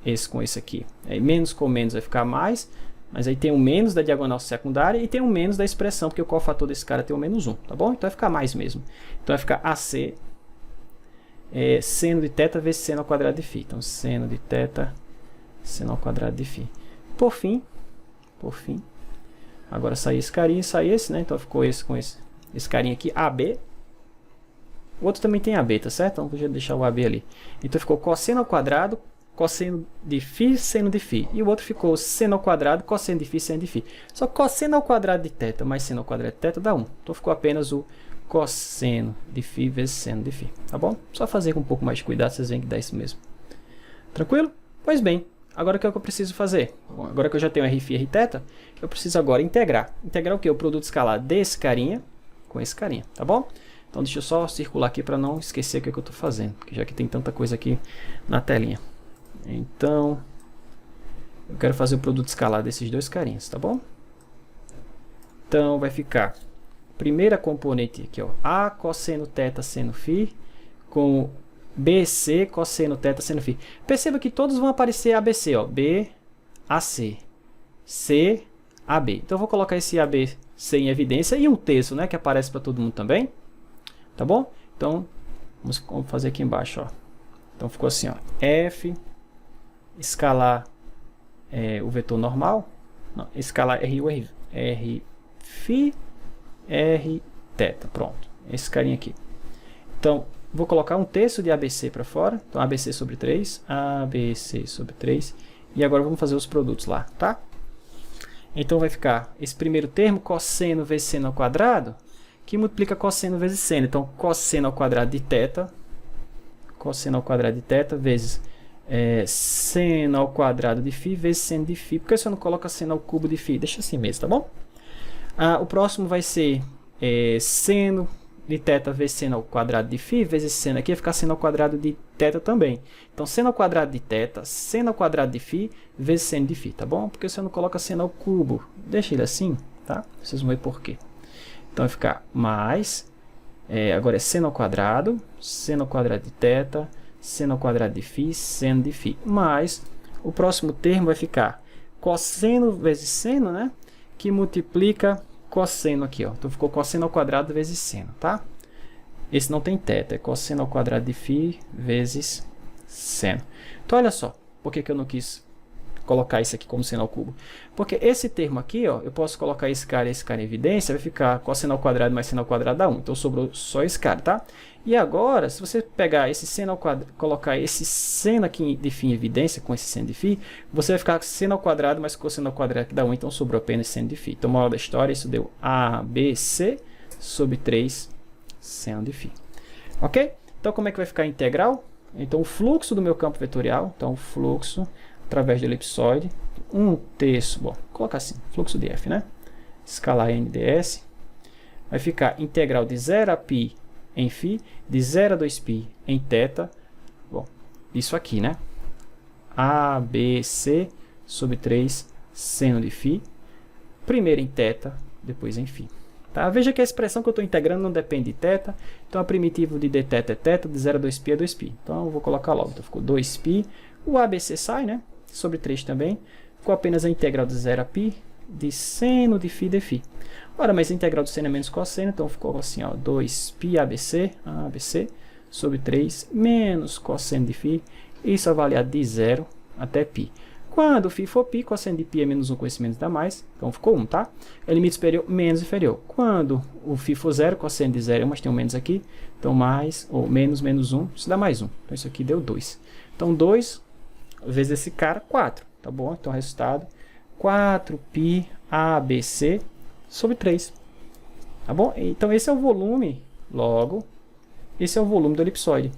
esse com esse aqui. Aí, menos com menos vai ficar mais, mas aí tem um menos da diagonal secundária e tem um menos da expressão, porque o cofator desse cara tem o menos 1, tá bom? Então vai ficar mais mesmo. Então vai ficar AC, seno de θ vezes seno ao quadrado de φ. Então, seno de θ, seno ao quadrado de φ. Por fim, agora sai esse carinha e sai esse, né? Então ficou esse com esse carinha aqui, AB. O outro também tem AB, tá certo? Então vou deixar o AB ali. Então ficou cosseno ao quadrado, cosseno de φ, seno de φ. E o outro ficou seno ao quadrado, cosseno de φ, seno de φ. Só que cosseno ao quadrado de θ mais seno ao quadrado de θ dá 1. Então ficou apenas o cosseno de φ vezes seno de φ. Tá bom? Só fazer com um pouco mais de cuidado, vocês veem que dá isso mesmo. Tranquilo? Pois bem. Agora o que é que eu preciso fazer? Bom, agora que eu já tenho Rφ e Rθ, eu preciso agora integrar. Integrar o que? O produto escalar desse carinha com esse carinha, tá bom? Então deixa eu só circular aqui para não esquecer o que eu estou fazendo, porque já que tem tanta coisa aqui na telinha. Então, eu quero fazer o produto escalar desses dois carinhas, tá bom? Então vai ficar primeira componente aqui, ó, A cosseno θ seno φ com BC cosseno θ seno φ. Perceba que todos vão aparecer ABC, ó, B, AC, C, AB. Então eu vou colocar esse ABC em evidência e um terço, né, que aparece para todo mundo também. Tá bom? Então vamos fazer aqui embaixo, ó. Então ficou assim, ó, F escalar o vetor normal, não, escalar RU, R φ, R θ. Pronto. Esse carinha aqui. Então vou colocar um terço de ABC para fora. Então, ABC sobre 3. ABC sobre 3. E agora vamos fazer os produtos lá, tá? Então vai ficar esse primeiro termo, cosseno vezes seno ao quadrado, que multiplica cosseno vezes seno. Então, cosseno ao quadrado de θ, cosseno ao quadrado de θ vezes seno ao quadrado de φ vezes seno de φ. Por que você não coloca seno ao cubo de φ? Deixa assim mesmo, tá bom? O próximo vai ser seno de θ vezes seno ao quadrado de φ vezes seno aqui vai ficar seno ao quadrado de θ também. Então, seno ao quadrado de θ, seno ao quadrado de φ vezes seno de φ, tá bom? Porque você não coloca seno ao cubo. Deixa ele assim, tá? Vocês vão ver por quê. Então, vai ficar mais, agora é seno ao quadrado de θ, seno ao quadrado de φ, seno de φ. Mais, o próximo termo vai ficar cosseno vezes seno, né? Que multiplica cosseno aqui, ó. Então, ficou cosseno ao quadrado vezes seno, tá? Esse não tem θ, é cosseno ao quadrado de φ vezes seno. Então, olha só, por que eu não quis colocar isso aqui como seno ao cubo? Porque esse termo aqui, ó, eu posso colocar esse cara e esse cara em evidência, vai ficar cosseno ao quadrado mais seno ao quadrado dá 1. Então, sobrou só esse cara, tá? E agora, se você pegar esse seno ao quadrado, colocar esse seno aqui de φ em evidência, com esse seno de φ, você vai ficar seno ao quadrado mais cosseno ao quadrado que dá 1, então sobrou apenas seno de φ. Então, moral da história, isso deu ABC sobre 3 seno de φ. Ok? Então, como é que vai ficar a integral? Então, o fluxo do meu campo vetorial, então, o fluxo através do elipsoide, 1/3, bom, coloca assim, fluxo de f, né? Escalar n ds, vai ficar integral de 0 a π em φ, de 0 a 2π em θ, bom, isso aqui, né? ABC sobre 3 seno de φ, primeiro em θ, depois em φ. Tá? Veja que a expressão que eu estou integrando não depende de θ, então a primitiva de dθ é θ, de 0 a 2π é 2π. Então eu vou colocar logo, então ficou 2π, o ABC sai, né? Sobre 3 também, ficou apenas a integral de 0 a π de seno de φ de φ. Ora, mas a integral do seno é menos cosseno, então ficou assim, ó, 2π ABC sobre 3 menos cosseno de φ, isso avaliado de 0 até π. Quando φ for π, cosseno de π é menos 1, com esse menos dá mais, então ficou 1, tá? É limite superior menos inferior. Quando o φ for 0, cosseno de 0 é 1, mas tem um menos aqui, então mais, ou menos 1, isso dá mais 1. Então isso aqui deu 2. Então 2 vezes esse cara, 4, tá bom? Então, resultado, 4π ABC sobre 3, tá bom? Então, esse é o volume, logo, esse é o volume do elipsoide.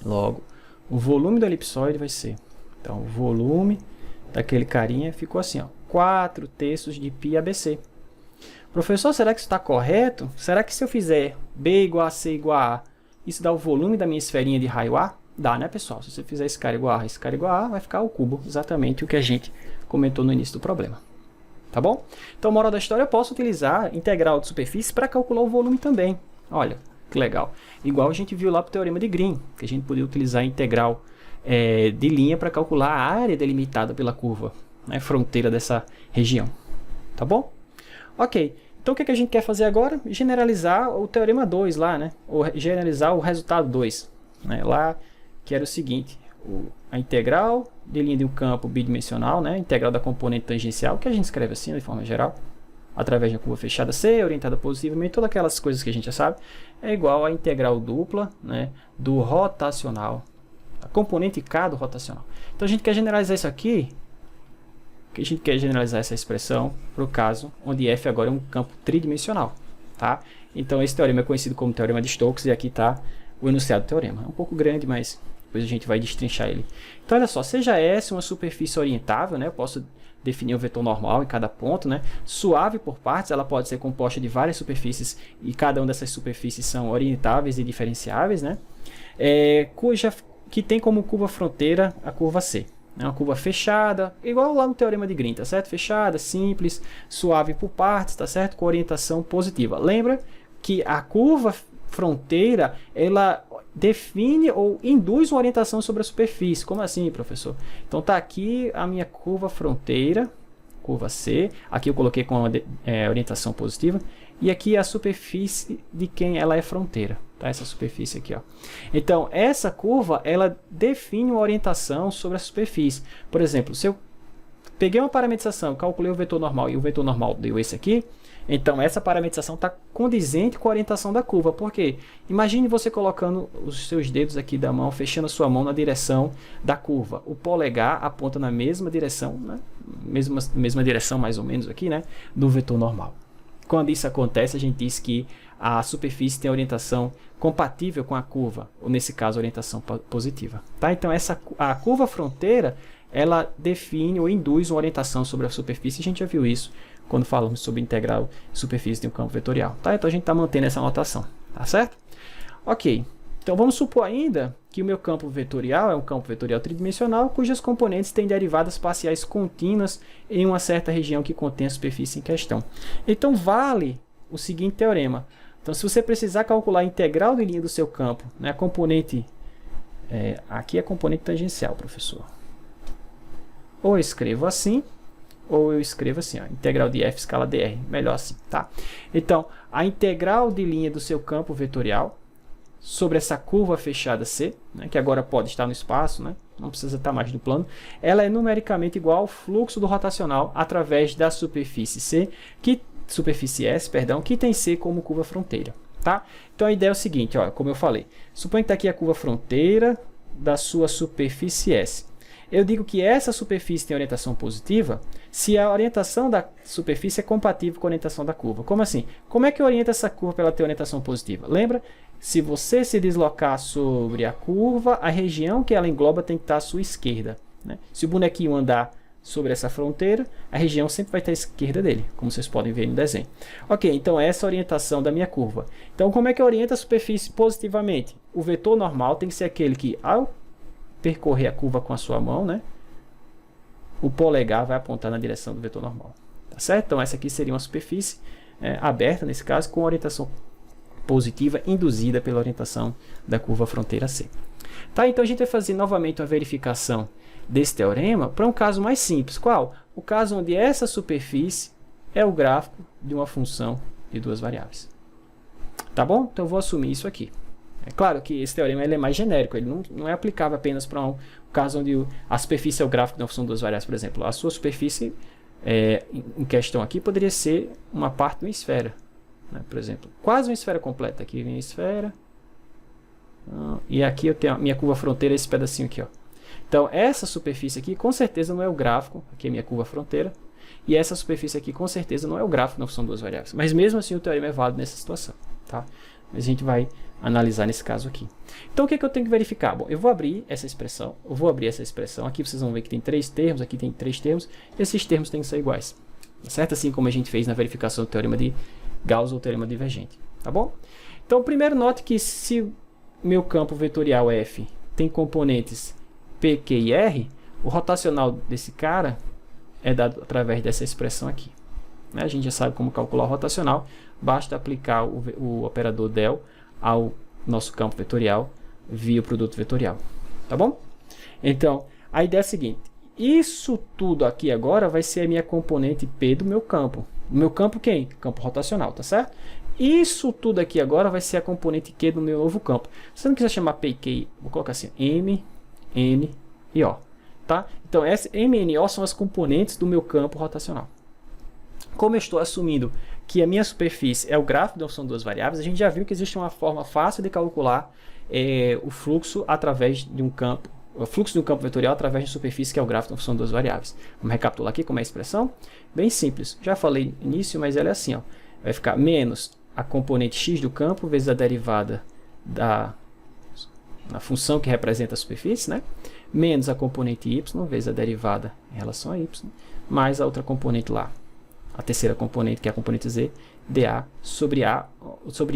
Logo, o volume do elipsoide vai ser, então, o volume daquele carinha ficou assim, ó, 4/3 de π ABC. Professor, será que isso está correto? Será que se eu fizer B igual a C igual a A, isso dá o volume da minha esferinha de raio A? Dá, né, pessoal? Se você fizer esse cara igual a esse cara igual a, vai ficar o cubo, exatamente o que a gente comentou no início do problema. Tá bom? Então, moral da história, eu posso utilizar integral de superfície para calcular o volume também. Olha, que legal. Igual a gente viu lá para o teorema de Green, que a gente podia utilizar a integral de linha para calcular a área delimitada pela curva, né, fronteira dessa região. Tá bom? Ok. Então, o que a gente quer fazer agora? Generalizar o teorema 2 lá, né? Ou generalizar o resultado 2. Né? Lá, que era o seguinte, a integral de linha de um campo bidimensional, né? Integral da componente tangencial, que a gente escreve assim, de forma geral, através da curva fechada C, orientada positivamente, todas aquelas coisas que a gente já sabe, é igual à integral dupla, né, do rotacional, a componente K do rotacional. Então, a gente quer generalizar isso aqui, que a gente quer generalizar essa expressão para o caso onde F agora é um campo tridimensional, tá? Então, esse teorema é conhecido como teorema de Stokes, e aqui está o enunciado do teorema. É um pouco grande, mas depois a gente vai destrinchar ele. Então, olha só, seja S uma superfície orientável, né? Eu posso definir um vetor normal em cada ponto, né? Suave por partes, ela pode ser composta de várias superfícies, e cada uma dessas superfícies são orientáveis e diferenciáveis, né? Que tem como curva fronteira a curva C. É uma curva fechada, igual lá no teorema de Green, tá certo? Fechada, simples, suave por partes, tá certo? Com orientação positiva. Lembra que a curva fronteira, ela define ou induz uma orientação sobre a superfície. Como assim, professor? Então, tá aqui a minha curva fronteira, curva C. Aqui eu coloquei com orientação positiva. E aqui a superfície de quem ela é fronteira. Tá? Essa superfície aqui, ó. Então, essa curva, ela define uma orientação sobre a superfície. Por exemplo, se eu peguei uma parametrização, calculei o vetor normal e o vetor normal deu esse aqui, então essa parametrização está condizente com a orientação da curva. Por quê? Imagine você colocando os seus dedos aqui da mão, fechando a sua mão na direção da curva. O polegar aponta na mesma direção, né, mesma direção mais ou menos aqui, né, do vetor normal. Quando isso acontece, a gente diz que a superfície tem orientação compatível com a curva, ou nesse caso, orientação positiva. Tá? Então, a curva fronteira, ela define ou induz uma orientação sobre a superfície. A gente já viu isso quando falamos sobre integral superfície de um campo vetorial. Tá? Então, a gente está mantendo essa notação. Tá certo? Ok. Então, vamos supor ainda que o meu campo vetorial é um campo vetorial tridimensional, cujas componentes têm derivadas parciais contínuas em uma certa região que contém a superfície em questão. Então, vale o seguinte teorema. Então, se você precisar calcular a integral de linha do seu campo, né, a componente... aqui é componente tangencial, professor. Ou eu escrevo assim, ou eu escrevo assim, ó, integral de f escala dr. Melhor assim, tá? Então, a integral de linha do seu campo vetorial sobre essa curva fechada C, né, que agora pode estar no espaço, né, não precisa estar mais no plano, ela é numericamente igual ao fluxo do rotacional através da superfície superfície S, perdão, que tem C como curva fronteira. Tá? Então a ideia é o seguinte, ó, como eu falei, suponha que está aqui a curva fronteira da sua superfície S. Eu digo que essa superfície tem orientação positiva se a orientação da superfície é compatível com a orientação da curva. Como assim? Como é que eu oriento essa curva para ela ter orientação positiva? Lembra? Se você se deslocar sobre a curva, a região que ela engloba tem que estar à sua esquerda. Né? Se o bonequinho andar sobre essa fronteira, a região sempre vai estar à esquerda dele, como vocês podem ver no desenho. Ok, então essa é a orientação da minha curva. Então, como é que eu oriento a superfície positivamente? O vetor normal tem que ser aquele que, ao percorrer a curva com a sua mão, né, o polegar vai apontar na direção do vetor normal. Tá certo? Então, essa aqui seria uma superfície aberta, nesse caso, com orientação positiva induzida pela orientação da curva fronteira C. Tá? Então, a gente vai fazer novamente uma verificação desse teorema para um caso mais simples. Qual? O caso onde essa superfície é o gráfico de uma função de duas variáveis. Tá bom? Então eu vou assumir isso aqui. É claro que esse teorema ele é mais genérico, ele não é aplicável apenas para um caso onde a superfície é o gráfico de uma função de duas variáveis, por exemplo. A sua superfície em questão aqui poderia ser uma parte de uma esfera, né? Por exemplo, quase uma esfera completa. Aqui vem a esfera. E aqui eu tenho a minha curva fronteira, esse pedacinho aqui, ó. Então, essa superfície aqui, com certeza, não é o gráfico. Aqui é a minha curva fronteira. E essa superfície aqui, com certeza, não é o gráfico da função de duas variáveis. Mas, mesmo assim, o teorema é válido nessa situação. Tá? Mas a gente vai analisar nesse caso aqui. Então, o que é que eu tenho que verificar? Bom, eu vou abrir essa expressão. Aqui vocês vão ver que tem três termos. Aqui tem três termos. Esses termos têm que ser iguais. Tá certo? Assim como a gente fez na verificação do teorema de Gauss ou teorema divergente. Tá bom? Então, primeiro, note que se o meu campo vetorial F tem componentes P, Q e R, o rotacional desse cara é dado através dessa expressão aqui. Né? A gente já sabe como calcular o rotacional, basta aplicar o operador del ao nosso campo vetorial via o produto vetorial. Tá bom? Então, a ideia é a seguinte, isso tudo aqui agora vai ser a minha componente P do meu campo. O meu campo quem? Campo rotacional, tá certo? Isso tudo aqui agora vai ser a componente Q do meu novo campo. Se eu não quiser chamar P e Q, vou colocar assim, M, N e O. Tá? Então, M, N e O são as componentes do meu campo rotacional. Como eu estou assumindo que a minha superfície é o gráfico da função de duas variáveis, a gente já viu que existe uma forma fácil de calcular o fluxo através de um campo, o fluxo de um campo vetorial através de uma superfície que é o gráfico da função de duas variáveis. Vamos recapitular aqui como é a expressão? Bem simples. Já falei no início, mas ela é assim, ó. Vai ficar menos a componente x do campo vezes a derivada na função que representa a superfície, né? Menos a componente y vezes a derivada em relação a y, mais a outra componente lá, a terceira componente, que é a componente z, dA sobre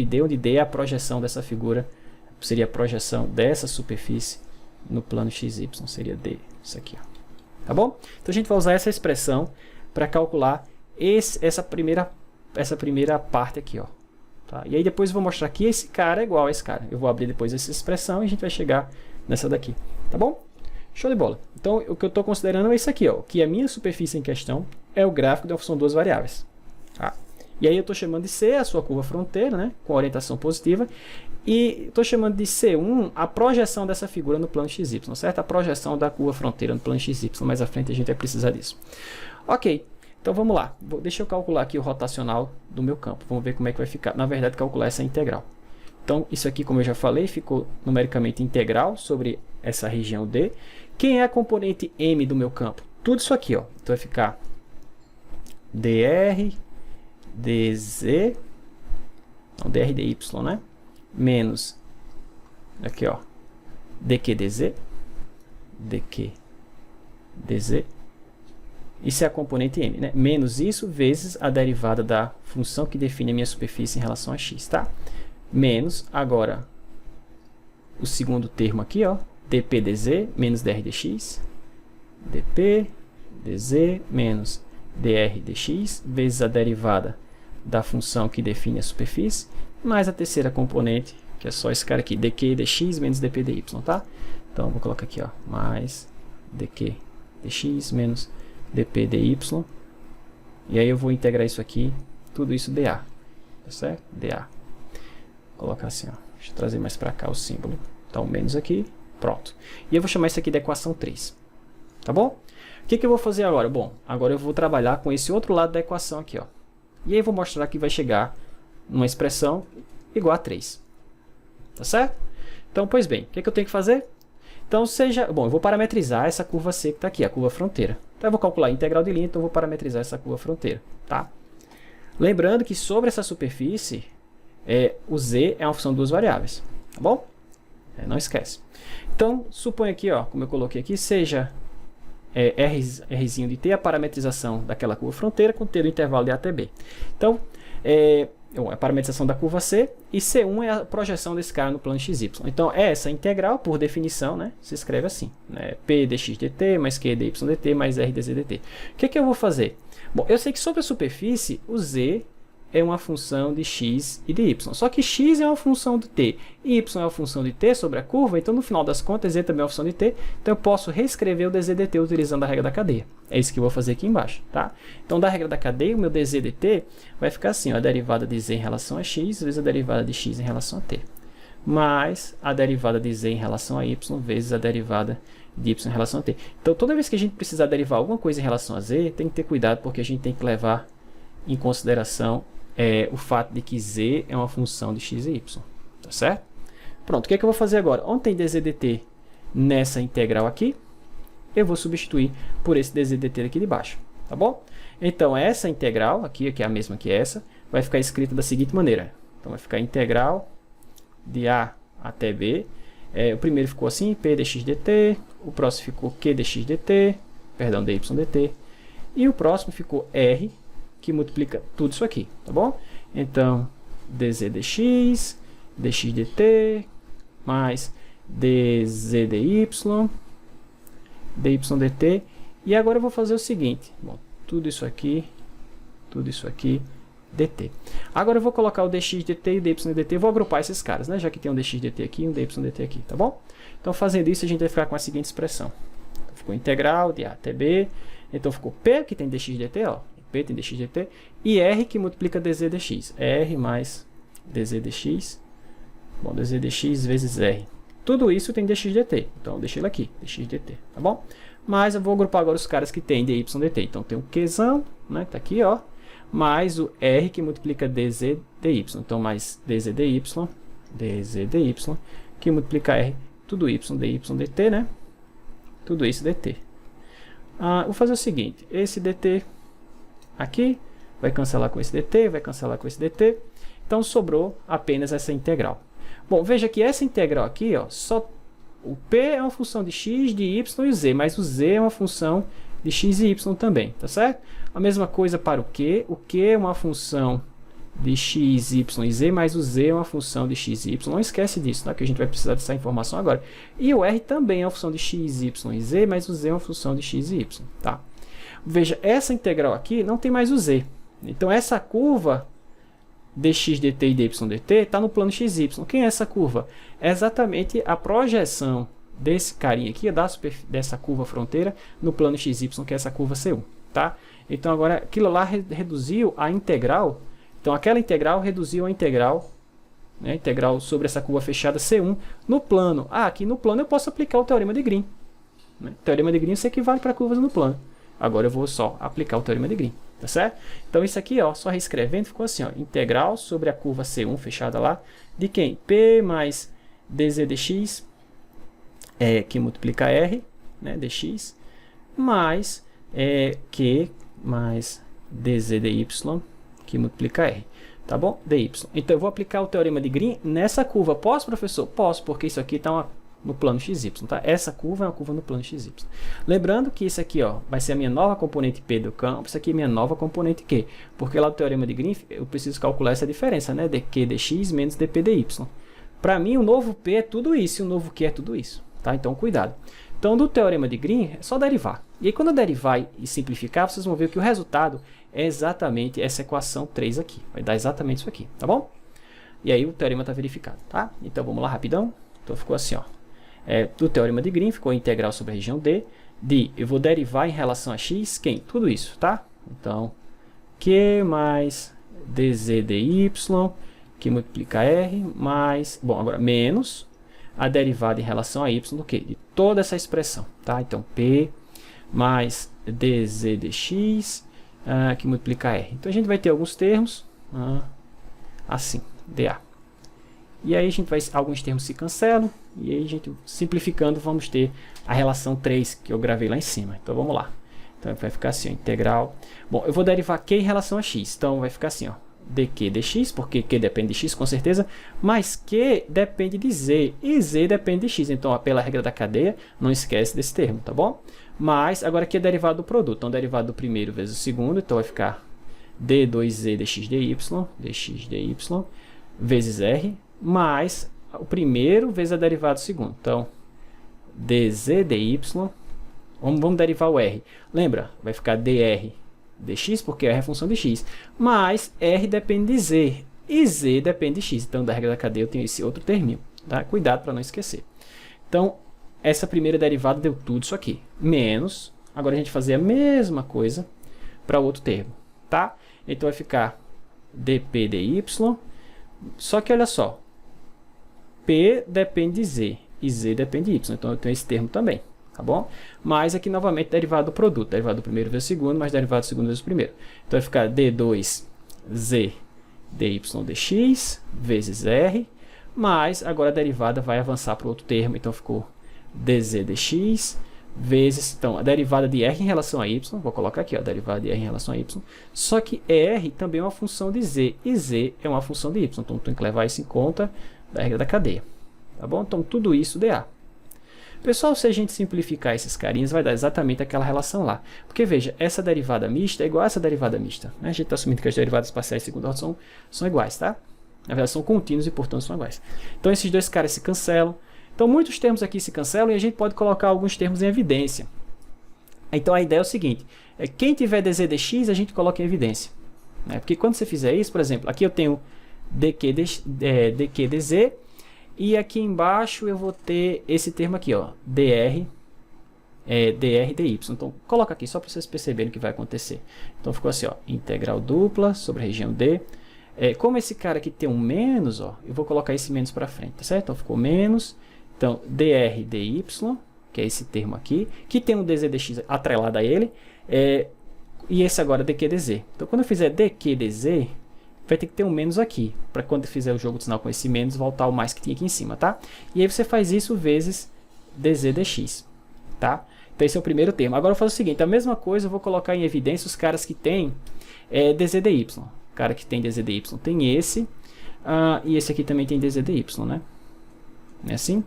d, onde d é a projeção dessa figura, seria a projeção dessa superfície no plano xy, seria d, isso aqui, ó. Tá bom? Então a gente vai usar essa expressão para calcular essa primeira parte aqui, ó. Tá? E aí depois eu vou mostrar que esse cara é igual a esse cara. Eu vou abrir depois essa expressão e a gente vai chegar nessa daqui. Tá bom? Show de bola. Então o que eu estou considerando é isso aqui, ó, que a minha superfície em questão é o gráfico da função de duas variáveis. Tá? E aí eu estou chamando de C a sua curva fronteira, né, com orientação positiva. E estou chamando de C1 a projeção dessa figura no plano XY, certo? A projeção da curva fronteira no plano XY. Mais à frente a gente vai precisar disso. Ok. Então vamos lá, deixa eu calcular aqui o rotacional do meu campo, vamos ver como é que vai ficar, na verdade calcular essa integral. Então isso aqui, como eu já falei, ficou numericamente integral sobre essa região D. Quem é a componente M do meu campo? tudo isso aqui, ó. Então vai ficar dr dz, não, dr dy, né? Menos, aqui, ó, dq dz, isso é a componente m, né? Menos isso vezes a derivada da função que define a minha superfície em relação a x, tá? Menos, agora, o segundo termo aqui, ó, dp dz menos dr dx, dp dz menos dr dx vezes a derivada da função que define a superfície, mais a terceira componente, que é só esse cara aqui, dq dx menos dp dy, tá? Então, vou colocar aqui, ó, mais dq dx menos dp dy, e aí eu vou integrar isso aqui, tudo isso dA, tá certo? dA. Vou colocar assim, ó, deixa eu trazer mais para cá o símbolo, então menos aqui, pronto. E eu vou chamar isso aqui de equação 3, tá bom? O que eu vou fazer agora? Bom, agora eu vou trabalhar com esse outro lado da equação aqui, ó. E aí eu vou mostrar que vai chegar numa expressão igual a 3, tá certo? Então, pois bem, o que eu tenho que fazer? Então, bom, eu vou parametrizar essa curva C que está aqui, a curva fronteira. Então, eu vou calcular a integral de linha, então eu vou parametrizar essa curva fronteira, tá? Lembrando que sobre essa superfície, o z é uma função de duas variáveis, tá bom? Não esquece. Então, suponha aqui, ó, como eu coloquei aqui, seja Rzinho de t a parametrização daquela curva fronteira com t do intervalo de a até b. Então, a parametrização da curva C, e C1 é a projeção desse cara no plano XY. Então, essa integral, por definição, né, se escreve assim, né, P dx dt mais Q dy dt mais R dz dt. O que eu vou fazer? Bom, eu sei que sobre a superfície, o Z é uma função de x e de y. Só que x é uma função de t, e y é uma função de t sobre a curva, então no final das contas z também é uma função de t, então eu posso reescrever o dz dt utilizando a regra da cadeia. É isso que eu vou fazer aqui embaixo, tá? Então da regra da cadeia, o meu dz dt vai ficar assim, ó, a derivada de z em relação a x vezes a derivada de x em relação a t, mais a derivada de z em relação a y vezes a derivada de y em relação a t. Então toda vez que a gente precisar derivar alguma coisa em relação a z, tem que ter cuidado, porque a gente tem que levar em consideração o fato de que z é uma função de x e y, tá certo? Pronto, o que eu vou fazer agora? Onde tem dz dt nessa integral aqui, eu vou substituir por esse dz dt aqui de baixo, tá bom? Então, essa integral, aqui, que é a mesma que essa, vai ficar escrita da seguinte maneira. Então, vai ficar integral de a até b. O primeiro ficou assim, p dx dt, o próximo ficou q dx dt, perdão, dy dt, e o próximo ficou r, que multiplica tudo isso aqui, tá bom? Então, dz dx, dx dt, mais dz dy, dy dt, e agora eu vou fazer o seguinte, bom, tudo isso aqui, dt. Agora eu vou colocar o dx dt e o dy dt, vou agrupar esses caras, né? Já que tem um dx dt aqui e um dy dt aqui, tá bom? Então, fazendo isso, a gente vai ficar com a seguinte expressão. Então, ficou integral de a até b, então ficou p, que tem dx dt, ó, P tem dx dt, e R que multiplica dz dx. R mais dz dx, bom, dz dx vezes R. Tudo isso tem dx dt, então eu deixei ele aqui, dx dt, tá bom? Mas eu vou agrupar agora os caras que tem dy dt. Então tem o Qzão, né, que tá aqui, ó, mais o R que multiplica dz dy. Então mais dz dy, que multiplica R, tudo y, dy dt, né? Tudo isso dt. Vou fazer o seguinte, esse dt aqui vai cancelar com esse dt, vai cancelar com esse dt. Então sobrou apenas essa integral. Bom, veja que essa integral aqui, ó, só o p é uma função de x, de y e z, mas o z é uma função de x e y também, tá certo? A mesma coisa para o q é uma função de x, y e z, mas o z é uma função de x e y. Não esquece disso, tá? Que a gente vai precisar dessa informação agora. E o r também é uma função de x, y e z, mas o z é uma função de x e y, tá? Veja, essa integral aqui não tem mais o z. Então, essa curva dx dt e dy dt está no plano xy. Quem é essa curva? É exatamente a projeção desse carinha aqui, dessa curva fronteira, no plano xy, que é essa curva C1. Tá? Então, agora, aquilo lá reduziu a integral. Então, aquela integral reduziu a integral, né, integral sobre essa curva fechada C1 no plano. Aqui no plano eu posso aplicar o teorema de Green. Né? O teorema de Green se equivale para curvas no plano. Agora eu vou só aplicar o teorema de Green, tá certo? Então isso aqui, ó, só reescrevendo, ficou assim, ó, integral sobre a curva C1 fechada lá, de quem? P mais dz dx, que multiplica R, né, dx, mais Q mais dz dy que multiplica R. Tá bom? dy. Então, eu vou aplicar o teorema de Green nessa curva. Posso, professor? Posso, porque isso aqui está no plano XY. Tá? Essa curva é uma curva no plano XY. Lembrando que isso aqui ó, vai ser a minha nova componente P do campo, isso aqui é minha nova componente Q. Porque lá no teorema de Green, eu preciso calcular essa diferença, né? dq dx menos dp dy. Para mim, o novo P é tudo isso e o novo Q é tudo isso. Tá? Então, cuidado. Então, do teorema de Green, é só derivar. E aí, quando eu derivar e simplificar, vocês vão ver que o resultado é exatamente essa equação 3 aqui. Vai dar exatamente isso aqui, tá bom? E aí, o teorema está verificado, tá? Então, vamos lá rapidão. Então, ficou assim, ó. Do teorema de Green, ficou integral sobre a região D. Eu vou derivar em relação a x, quem? Tudo isso, tá? Então, Q mais dz dy, que multiplica R, mais... Bom, agora, menos... a derivada em relação a y do quê? De toda essa expressão, tá? Então, P mais dz dx, que multiplica R. Então, a gente vai ter alguns termos, assim, dA. E aí, alguns termos se cancelam, e aí, a gente, simplificando, vamos ter a relação 3, que eu gravei lá em cima. Então, vamos lá. Então, vai ficar assim, ó, integral. Bom, eu vou derivar Q em relação a x, então, vai ficar assim, ó. dq dx, porque q depende de x com certeza, mas q depende de z, e z depende de x. Então, pela regra da cadeia, não esquece desse termo, tá bom? Mas, agora aqui é derivado do produto. Então, derivado do primeiro vezes o segundo, então vai ficar d2z dx dy, vezes r, mais o primeiro vezes a derivada do segundo. Então, dz dy, vamos derivar o r. Lembra? Vai ficar dr dx, porque r é a função de x, mas r depende de z, e z depende de x. Então, da regra da cadeia, eu tenho esse outro terminho. Tá? Cuidado para não esquecer. Então, essa primeira derivada deu tudo isso aqui. Menos, agora a gente fazer a mesma coisa para o outro termo. Tá? Então, vai ficar dp dy, só que olha só, p depende de z, e z depende de y. Então, eu tenho esse termo também. Tá bom? Mas aqui novamente derivado do produto, derivado do primeiro vezes o segundo, mais derivado do segundo vezes o primeiro. Então vai ficar d2z dy dx vezes r, mas agora a derivada vai avançar para o outro termo, então ficou dz dx vezes, então a derivada de r em relação a y, vou colocar aqui, ó, a derivada de r em relação a y, só que r também é uma função de z, e z é uma função de y, então tem que levar isso em conta da regra da cadeia. Tá bom? Então tudo isso dA. Pessoal, se a gente simplificar esses carinhas, vai dar exatamente aquela relação lá. Porque, veja, essa derivada mista é igual a essa derivada mista. Né? A gente está assumindo que as derivadas parciais de segunda ordem são iguais, tá? Na verdade, são contínuos e, portanto, são iguais. Então, esses dois caras se cancelam. Então, muitos termos aqui se cancelam e a gente pode colocar alguns termos em evidência. Então, a ideia é o seguinte. Quem tiver dz dx, a gente coloca em evidência. Né? Porque quando você fizer isso, por exemplo, aqui eu tenho dq dz, e aqui embaixo eu vou ter esse termo aqui, ó, dr dy. Então, coloca aqui só para vocês perceberem o que vai acontecer. Então, ficou assim, ó, integral dupla sobre a região D. Como esse cara aqui tem um menos, ó, eu vou colocar esse menos para frente, tá certo? Então, ficou menos. Então, dr dy, que é esse termo aqui, que tem um dz dx atrelado a ele, e esse agora dq dz. Então, quando eu fizer dq dz, vai ter que ter um menos aqui, para quando eu fizer o jogo de sinal com esse menos, voltar o mais que tinha aqui em cima, tá? E aí você faz isso vezes dz dx, tá? Então esse é o primeiro termo. Agora eu faço o seguinte, a mesma coisa eu vou colocar em evidência os caras que têm dz dy. O cara que tem dz dy tem esse, e esse aqui também tem dz dy, né? Não é assim?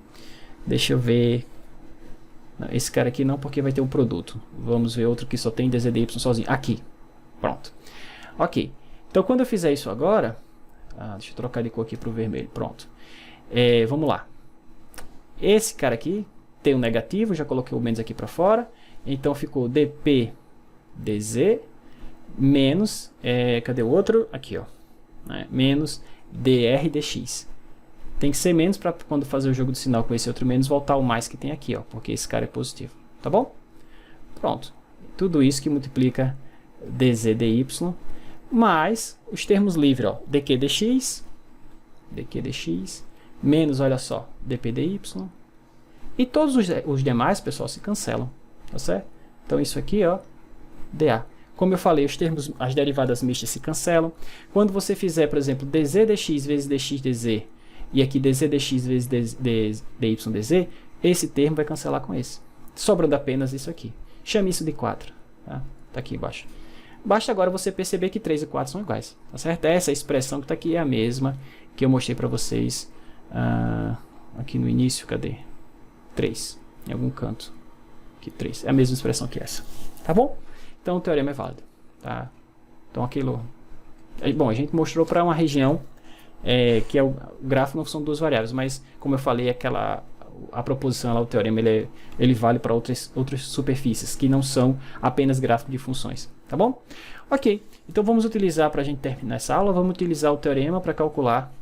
Deixa eu ver... Não, esse cara aqui não, porque vai ter um produto. Vamos ver outro que só tem dz dy sozinho. Aqui. Pronto. Ok. Então, quando eu fizer isso agora... deixa eu trocar de cor aqui para o vermelho. Pronto. Vamos lá. Esse cara aqui tem um negativo. Já coloquei o menos aqui para fora. Então, ficou dp dz menos... cadê o outro? Aqui, ó. Menos dr dx. Tem que ser menos para quando fazer o jogo de sinal com esse outro menos, voltar o mais que tem aqui, ó. Porque esse cara é positivo. Tá bom? Pronto. Tudo isso que multiplica dz dy... mais os termos livres, ó, dq dx, menos, olha só, dp dy, e todos os demais, pessoal, se cancelam, tá certo? Então, isso aqui, ó, dA. Como eu falei, os termos, as derivadas mistas se cancelam. Quando você fizer, por exemplo, dz dx vezes dx dz, e aqui dz dx vezes dy dz, esse termo vai cancelar com esse, sobrando apenas isso aqui. Chame isso de 4. Tá? Tá aqui embaixo. Basta agora você perceber que 3 e 4 são iguais. Tá certo? Essa expressão que está aqui é a mesma que eu mostrei para vocês aqui no início. Cadê? 3. Em algum canto. Aqui 3. É a mesma expressão que essa. Tá bom? Então o teorema é válido. Tá? Então aquilo... Bom, a gente mostrou para uma região que o gráfico não são duas variáveis, mas como eu falei, a proposição lá, o teorema, ele vale para outras superfícies que não são apenas gráfico de funções, tá bom? Ok, então vamos utilizar, para a gente terminar essa aula, vamos utilizar o teorema para calcular,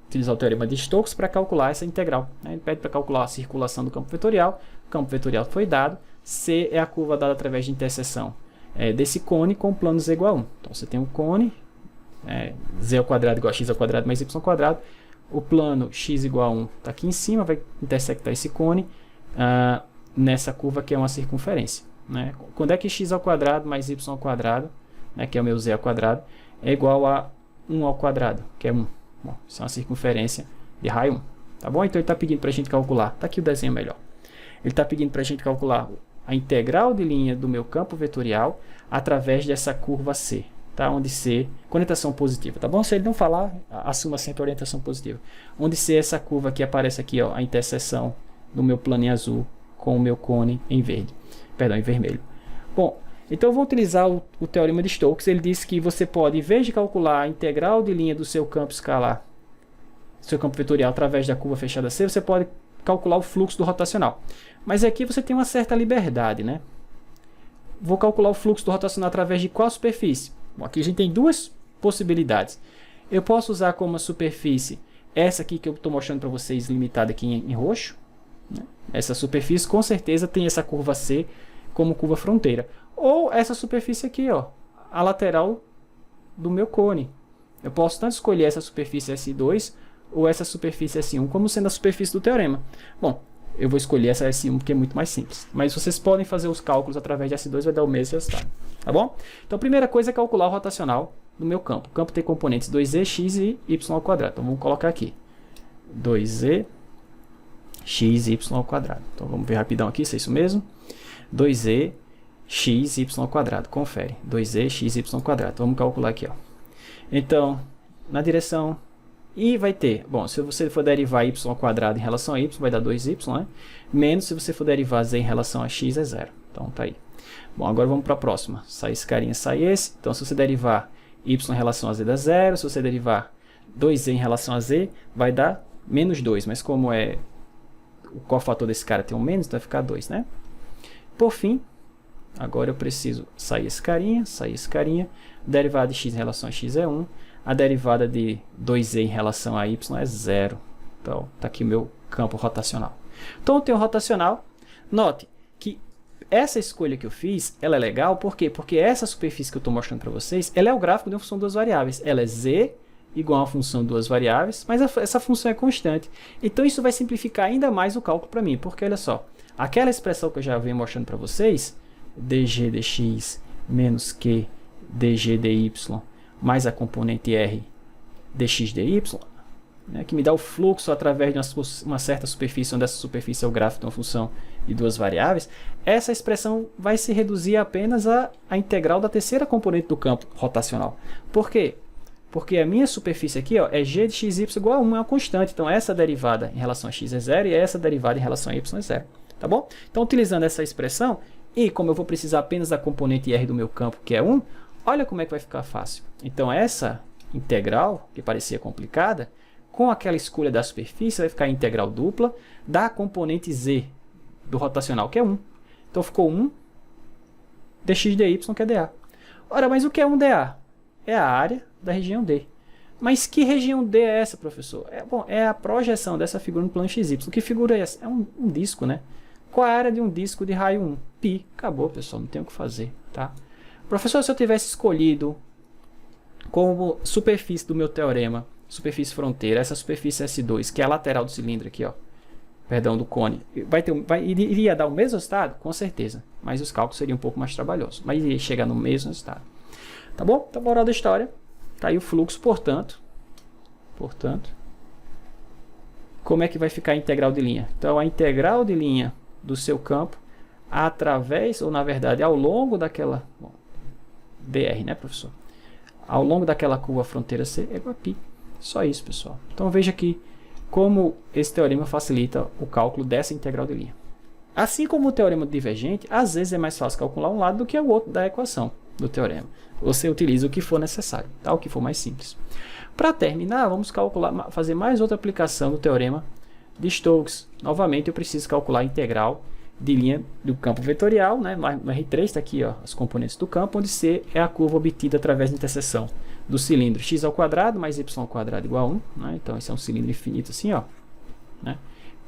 utilizar o teorema de Stokes para calcular essa integral, né? Ele pede para calcular a circulação do campo vetorial, o campo vetorial foi dado, C é a curva dada através de interseção desse cone com plano z igual a 1. Então você tem um cone, z ao quadrado igual a x ao quadrado mais y ao quadrado. O plano x igual a 1 está aqui em cima, vai intersectar esse cone nessa curva que é uma circunferência. Né? Quando é que x ao quadrado mais y ao quadrado, né, que é o meu z ao quadrado, é igual a 1 ao quadrado, que é 1. Bom, isso é uma circunferência de raio 1. Tá bom? Então ele está pedindo para a gente calcular. Está aqui o desenho melhor. Ele está pedindo para a gente calcular a integral de linha do meu campo vetorial através dessa curva C. Tá? Onde C, com orientação positiva, tá bom? Se ele não falar, assuma sempre a orientação positiva. Onde C é essa curva que aparece aqui, ó, a interseção do meu plano em azul com o meu cone em verde. Perdão, em vermelho. Bom, então eu vou utilizar o teorema de Stokes. Ele diz que você pode, em vez de calcular a integral de linha do seu campo escalar, seu campo vetorial através da curva fechada C, você pode calcular o fluxo do rotacional. Mas aqui você tem uma certa liberdade, né? Vou calcular o fluxo do rotacional através de qual superfície? Bom, aqui a gente tem duas possibilidades. Eu posso usar como superfície essa aqui que eu estou mostrando para vocês, limitada aqui em roxo. Né? Essa superfície com certeza tem essa curva C como curva fronteira. Ou essa superfície aqui, ó, a lateral do meu cone. Eu posso tanto escolher essa superfície S2 ou essa superfície S1 como sendo a superfície do teorema. Bom, eu vou escolher essa S1 porque é muito mais simples. Mas vocês podem fazer os cálculos através de S2, vai dar o mesmo resultado. Tá bom? Então a primeira coisa é calcular o rotacional do meu campo. O campo tem componentes 2z, x e y ao quadrado. Então vamos colocar aqui 2z, x e y ao quadrado. Então vamos ver rapidão aqui se é isso mesmo. 2z, x e y ao quadrado. Confere. 2z, x e y ao quadrado. Então, vamos calcular aqui, ó. Então, na direção I vai ter, bom, se você for derivar y ao quadrado em relação a y, vai dar 2y, né? Menos se você for derivar z em relação a x, é 0. Então tá aí. Bom, agora vamos para a próxima. Sai esse carinha, sai esse. Então, se você derivar y em relação a z dá 0. Se você derivar 2z em relação a z, vai dar menos 2. Mas como o cofator desse cara tem um menos, então vai ficar 2, né? Por fim, agora eu preciso sair esse carinha, sair esse carinha. Derivada de x em relação a x é 1. A derivada de 2z em relação a y é 0. Então, está aqui o meu campo rotacional. Então, eu tenho rotacional. Note que essa escolha que eu fiz, ela é legal, por quê? Porque essa superfície que eu estou mostrando para vocês, ela é o gráfico de uma função de duas variáveis. Ela é z igual a uma função de duas variáveis, mas essa função é constante. Então, isso vai simplificar ainda mais o cálculo para mim, porque olha só, aquela expressão que eu já venho mostrando para vocês, dg dx menos q dg dy mais a componente r dx dy, né, que me dá o fluxo através de uma certa superfície, onde essa superfície é o gráfico de uma função de duas variáveis, essa expressão vai se reduzir apenas à integral da terceira componente do campo rotacional. Por quê? Porque a minha superfície aqui, ó, é g de xy igual a 1, é uma constante. Então, essa derivada em relação a x é 0 e essa derivada em relação a y é 0. Tá bom? Então, utilizando essa expressão, e como eu vou precisar apenas da componente r do meu campo, que é 1, olha como é que vai ficar fácil. Então, essa integral, que parecia complicada, com aquela escolha da superfície, vai ficar a integral dupla da componente z do rotacional, que é 1. Então, ficou 1 dx dy, que é dA. Ora, mas o que é 1 dA? É a área da região D. Mas que região D é essa, professor? Bom, é a projeção dessa figura no plano XY. Que figura é essa? É um disco, né? Qual é a área de um disco de raio 1? Π. Acabou, pessoal, não tem o que fazer, tá? Professor, se eu tivesse escolhido como superfície do meu teorema, superfície fronteira, essa superfície S2, que é a lateral do cilindro aqui, ó, perdão, do cone, iria dar o mesmo resultado? Com certeza, mas os cálculos seriam um pouco mais trabalhosos, mas iria chegar no mesmo resultado. Tá bom? Então, moral da história, tá aí o fluxo, portanto, como é que vai ficar a integral de linha? Então, a integral de linha do seu campo através, ou na verdade ao longo daquela, bom, dr, né, professor? Ao longo daquela curva fronteira C é igual a π. Só isso, pessoal. Então veja aqui como esse teorema facilita o cálculo dessa integral de linha. Assim como o teorema divergente, às vezes é mais fácil calcular um lado do que o outro da equação do teorema. Você utiliza o que for necessário, tá? O que for mais simples. Para terminar, vamos calcular, fazer mais outra aplicação do teorema de Stokes. Novamente, eu preciso calcular a integral de linha do campo vetorial, né? No R3 está aqui, ó, as componentes do campo, onde C é a curva obtida através da interseção do cilindro x² mais y² igual a 1. Né? Então, esse é um cilindro infinito assim, ó, né?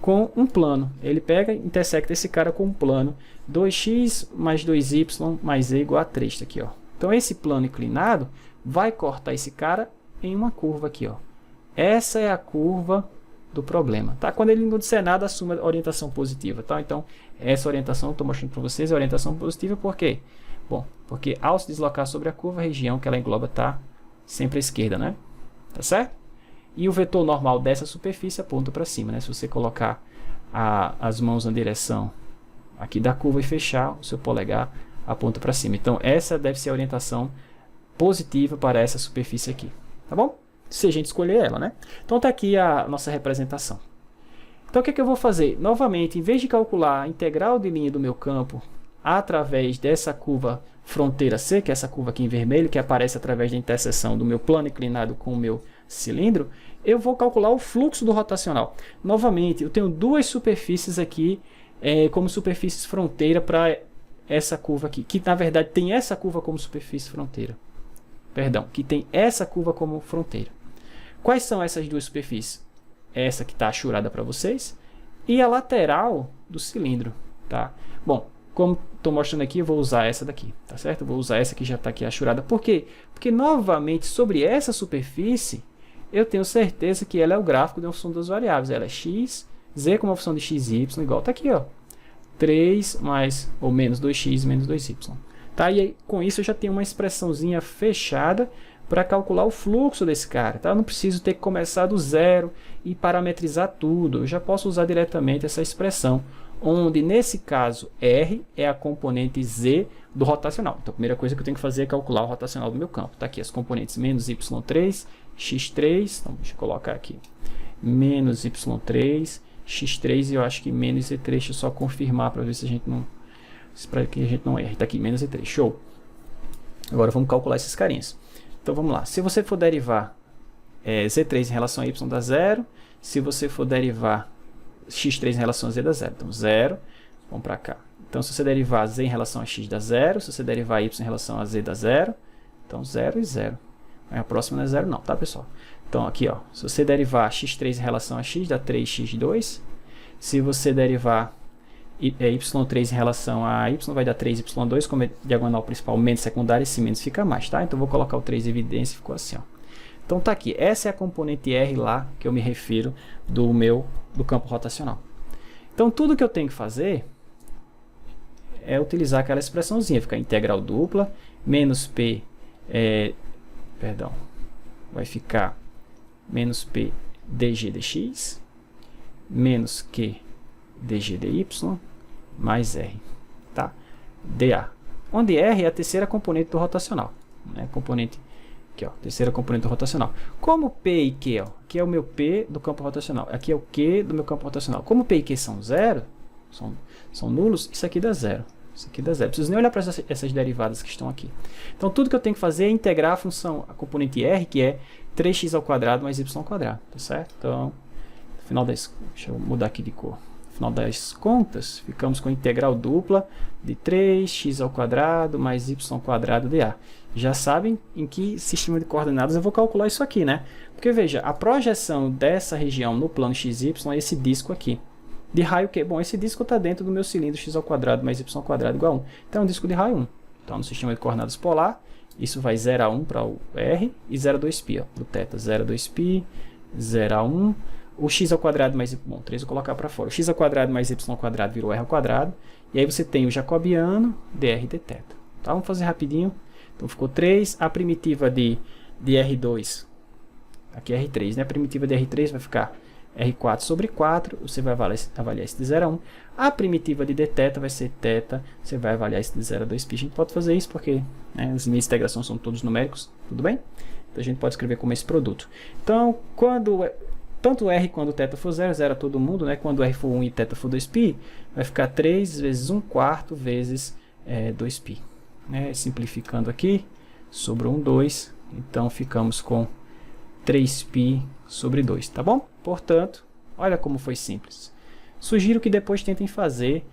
Com um plano. Ele pega e intersecta esse cara com um plano 2x mais 2y mais e igual a 3. Tá aqui, ó. Então, esse plano inclinado vai cortar esse cara em uma curva aqui, ó. Essa é a curva do problema, tá? Quando ele não disser nada, assuma a orientação positiva, tá? Então, essa orientação eu estou mostrando para vocês é orientação positiva, por quê? Bom, porque ao se deslocar sobre a curva, a região que ela engloba está sempre à esquerda, né? Tá certo? E o vetor normal dessa superfície aponta para cima, né? Se você colocar as mãos na direção aqui da curva e fechar, o seu polegar aponta para cima. Então, essa deve ser a orientação positiva para essa superfície aqui, tá bom? Se a gente escolher ela, né? Então, tá aqui a nossa representação. Então, o que é que eu vou fazer? Novamente, em vez de calcular a integral de linha do meu campo através dessa curva fronteira C, que é essa curva aqui em vermelho, que aparece através da interseção do meu plano inclinado com o meu cilindro, eu vou calcular o fluxo do rotacional. Novamente, eu tenho duas superfícies aqui como superfícies fronteira para essa curva aqui, que na verdade tem essa curva como superfície fronteira. Perdão, que tem essa curva como fronteira. Quais são essas duas superfícies? Essa que está achurada para vocês e a lateral do cilindro, tá? Bom, como estou mostrando aqui, eu vou usar essa daqui, tá certo? Eu vou usar essa que já está aqui achurada. Por quê? Porque, novamente, sobre essa superfície, eu tenho certeza que ela é o gráfico de uma função das variáveis. Ela é x, z como uma função de x e y, igual está aqui, ó. 3 mais ou menos 2x menos 2y. Tá? E aí, com isso eu já tenho uma expressãozinha fechada para calcular o fluxo desse cara. Tá? Eu não preciso ter que começar do zero e parametrizar tudo. Eu já posso usar diretamente essa expressão, onde nesse caso R é a componente Z do rotacional. Então a primeira coisa que eu tenho que fazer é calcular o rotacional do meu campo. Está aqui as componentes menos y3, x3, então deixa eu colocar aqui, menos y3, x3 e eu acho que menos e3, deixa eu só confirmar para ver se a gente não, para que a gente não erre. Está aqui menos e3, show. Agora vamos calcular esses carinhas. Então vamos lá, se você for derivar z3 em relação a y dá zero, se você for derivar x3 em relação a z dá zero, então zero, vamos para cá. Então se você derivar z em relação a x dá zero, se você derivar y em relação a z dá zero, então 0 e 0. A próxima não é 0 não, tá pessoal? Então aqui, ó, se você derivar x3 em relação a x dá 3x2, se você derivar y3 em relação a y vai dar 3y2, como é diagonal principal menos secundária, esse menos fica mais, tá? Então vou colocar o 3 em evidência e ficou assim, ó. Então tá aqui, essa é a componente R lá que eu me refiro do campo rotacional. Então tudo que eu tenho que fazer é utilizar aquela expressãozinha, fica integral dupla, menos P, vai ficar menos P dg dx, menos Q dg dy, mais R, tá? dA, onde R é a terceira componente do rotacional, né? Componente aqui, ó, terceira componente do rotacional. Como P e Q, ó, aqui é o meu P do campo rotacional, aqui é o Q do meu campo rotacional. Como P e Q são zero, são nulos, isso aqui dá zero. Isso aqui dá zero. Não preciso nem olhar para essas derivadas que estão aqui. Então, tudo que eu tenho que fazer é integrar a função, a componente R, que é 3x² mais y², tá certo? Então, no final das... Deixa eu mudar aqui de cor. No final das contas, ficamos com a integral dupla de 3x² mais y² dA. Já sabem em que sistema de coordenadas eu vou calcular isso aqui, né? Porque, veja, a projeção dessa região no plano xy é esse disco aqui. De raio Q? Bom, esse disco está dentro do meu cilindro x² mais y² igual a 1. Então, é um disco de raio 1. Então, no sistema de coordenadas polar, isso vai 0 a 1 para o R e 0 a 2π, para o θ. 0 a 2π, 0 a 1. O x² mais y... Bom, 3 eu vou colocar para fora. O x² mais y² virou r². E aí você tem o jacobiano, dr dθ. Tá? Vamos fazer rapidinho. Então, ficou 3. A primitiva de R2, aqui é R3, né? A primitiva de R3 vai ficar R4 sobre 4, você vai avaliar isso de 0 a 1. A primitiva de dθ vai ser θ, você vai avaliar isso de 0 a 2π. A gente pode fazer isso porque, né, os limites de integração são todos numéricos, tudo bem? Então a gente pode escrever como esse produto. Então, quando tanto R quando θ for 0, 0 a todo mundo, né? Quando R for 1 e θ for 2π, vai ficar 3 vezes 1/4 vezes 2π. Né? Simplificando aqui, sobrou um 2, então ficamos com 3π sobre 2, tá bom? Portanto, olha como foi simples. Sugiro que depois tentem fazer,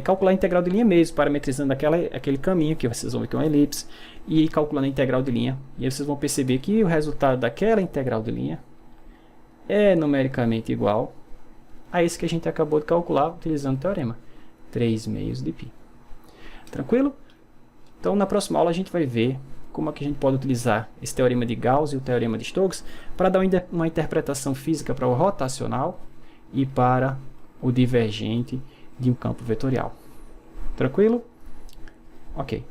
calcular a integral de linha mesmo, parametrizando aquele caminho, que vocês vão ver que é uma elipse, e calculando a integral de linha. E aí vocês vão perceber que o resultado daquela integral de linha é numericamente igual a esse que a gente acabou de calcular utilizando o teorema. 3/2 de π. Tranquilo? Então, na próxima aula a gente vai ver como é que a gente pode utilizar esse teorema de Gauss e o teorema de Stokes para dar uma interpretação física para o rotacional e para o divergente de um campo vetorial. Tranquilo? Ok.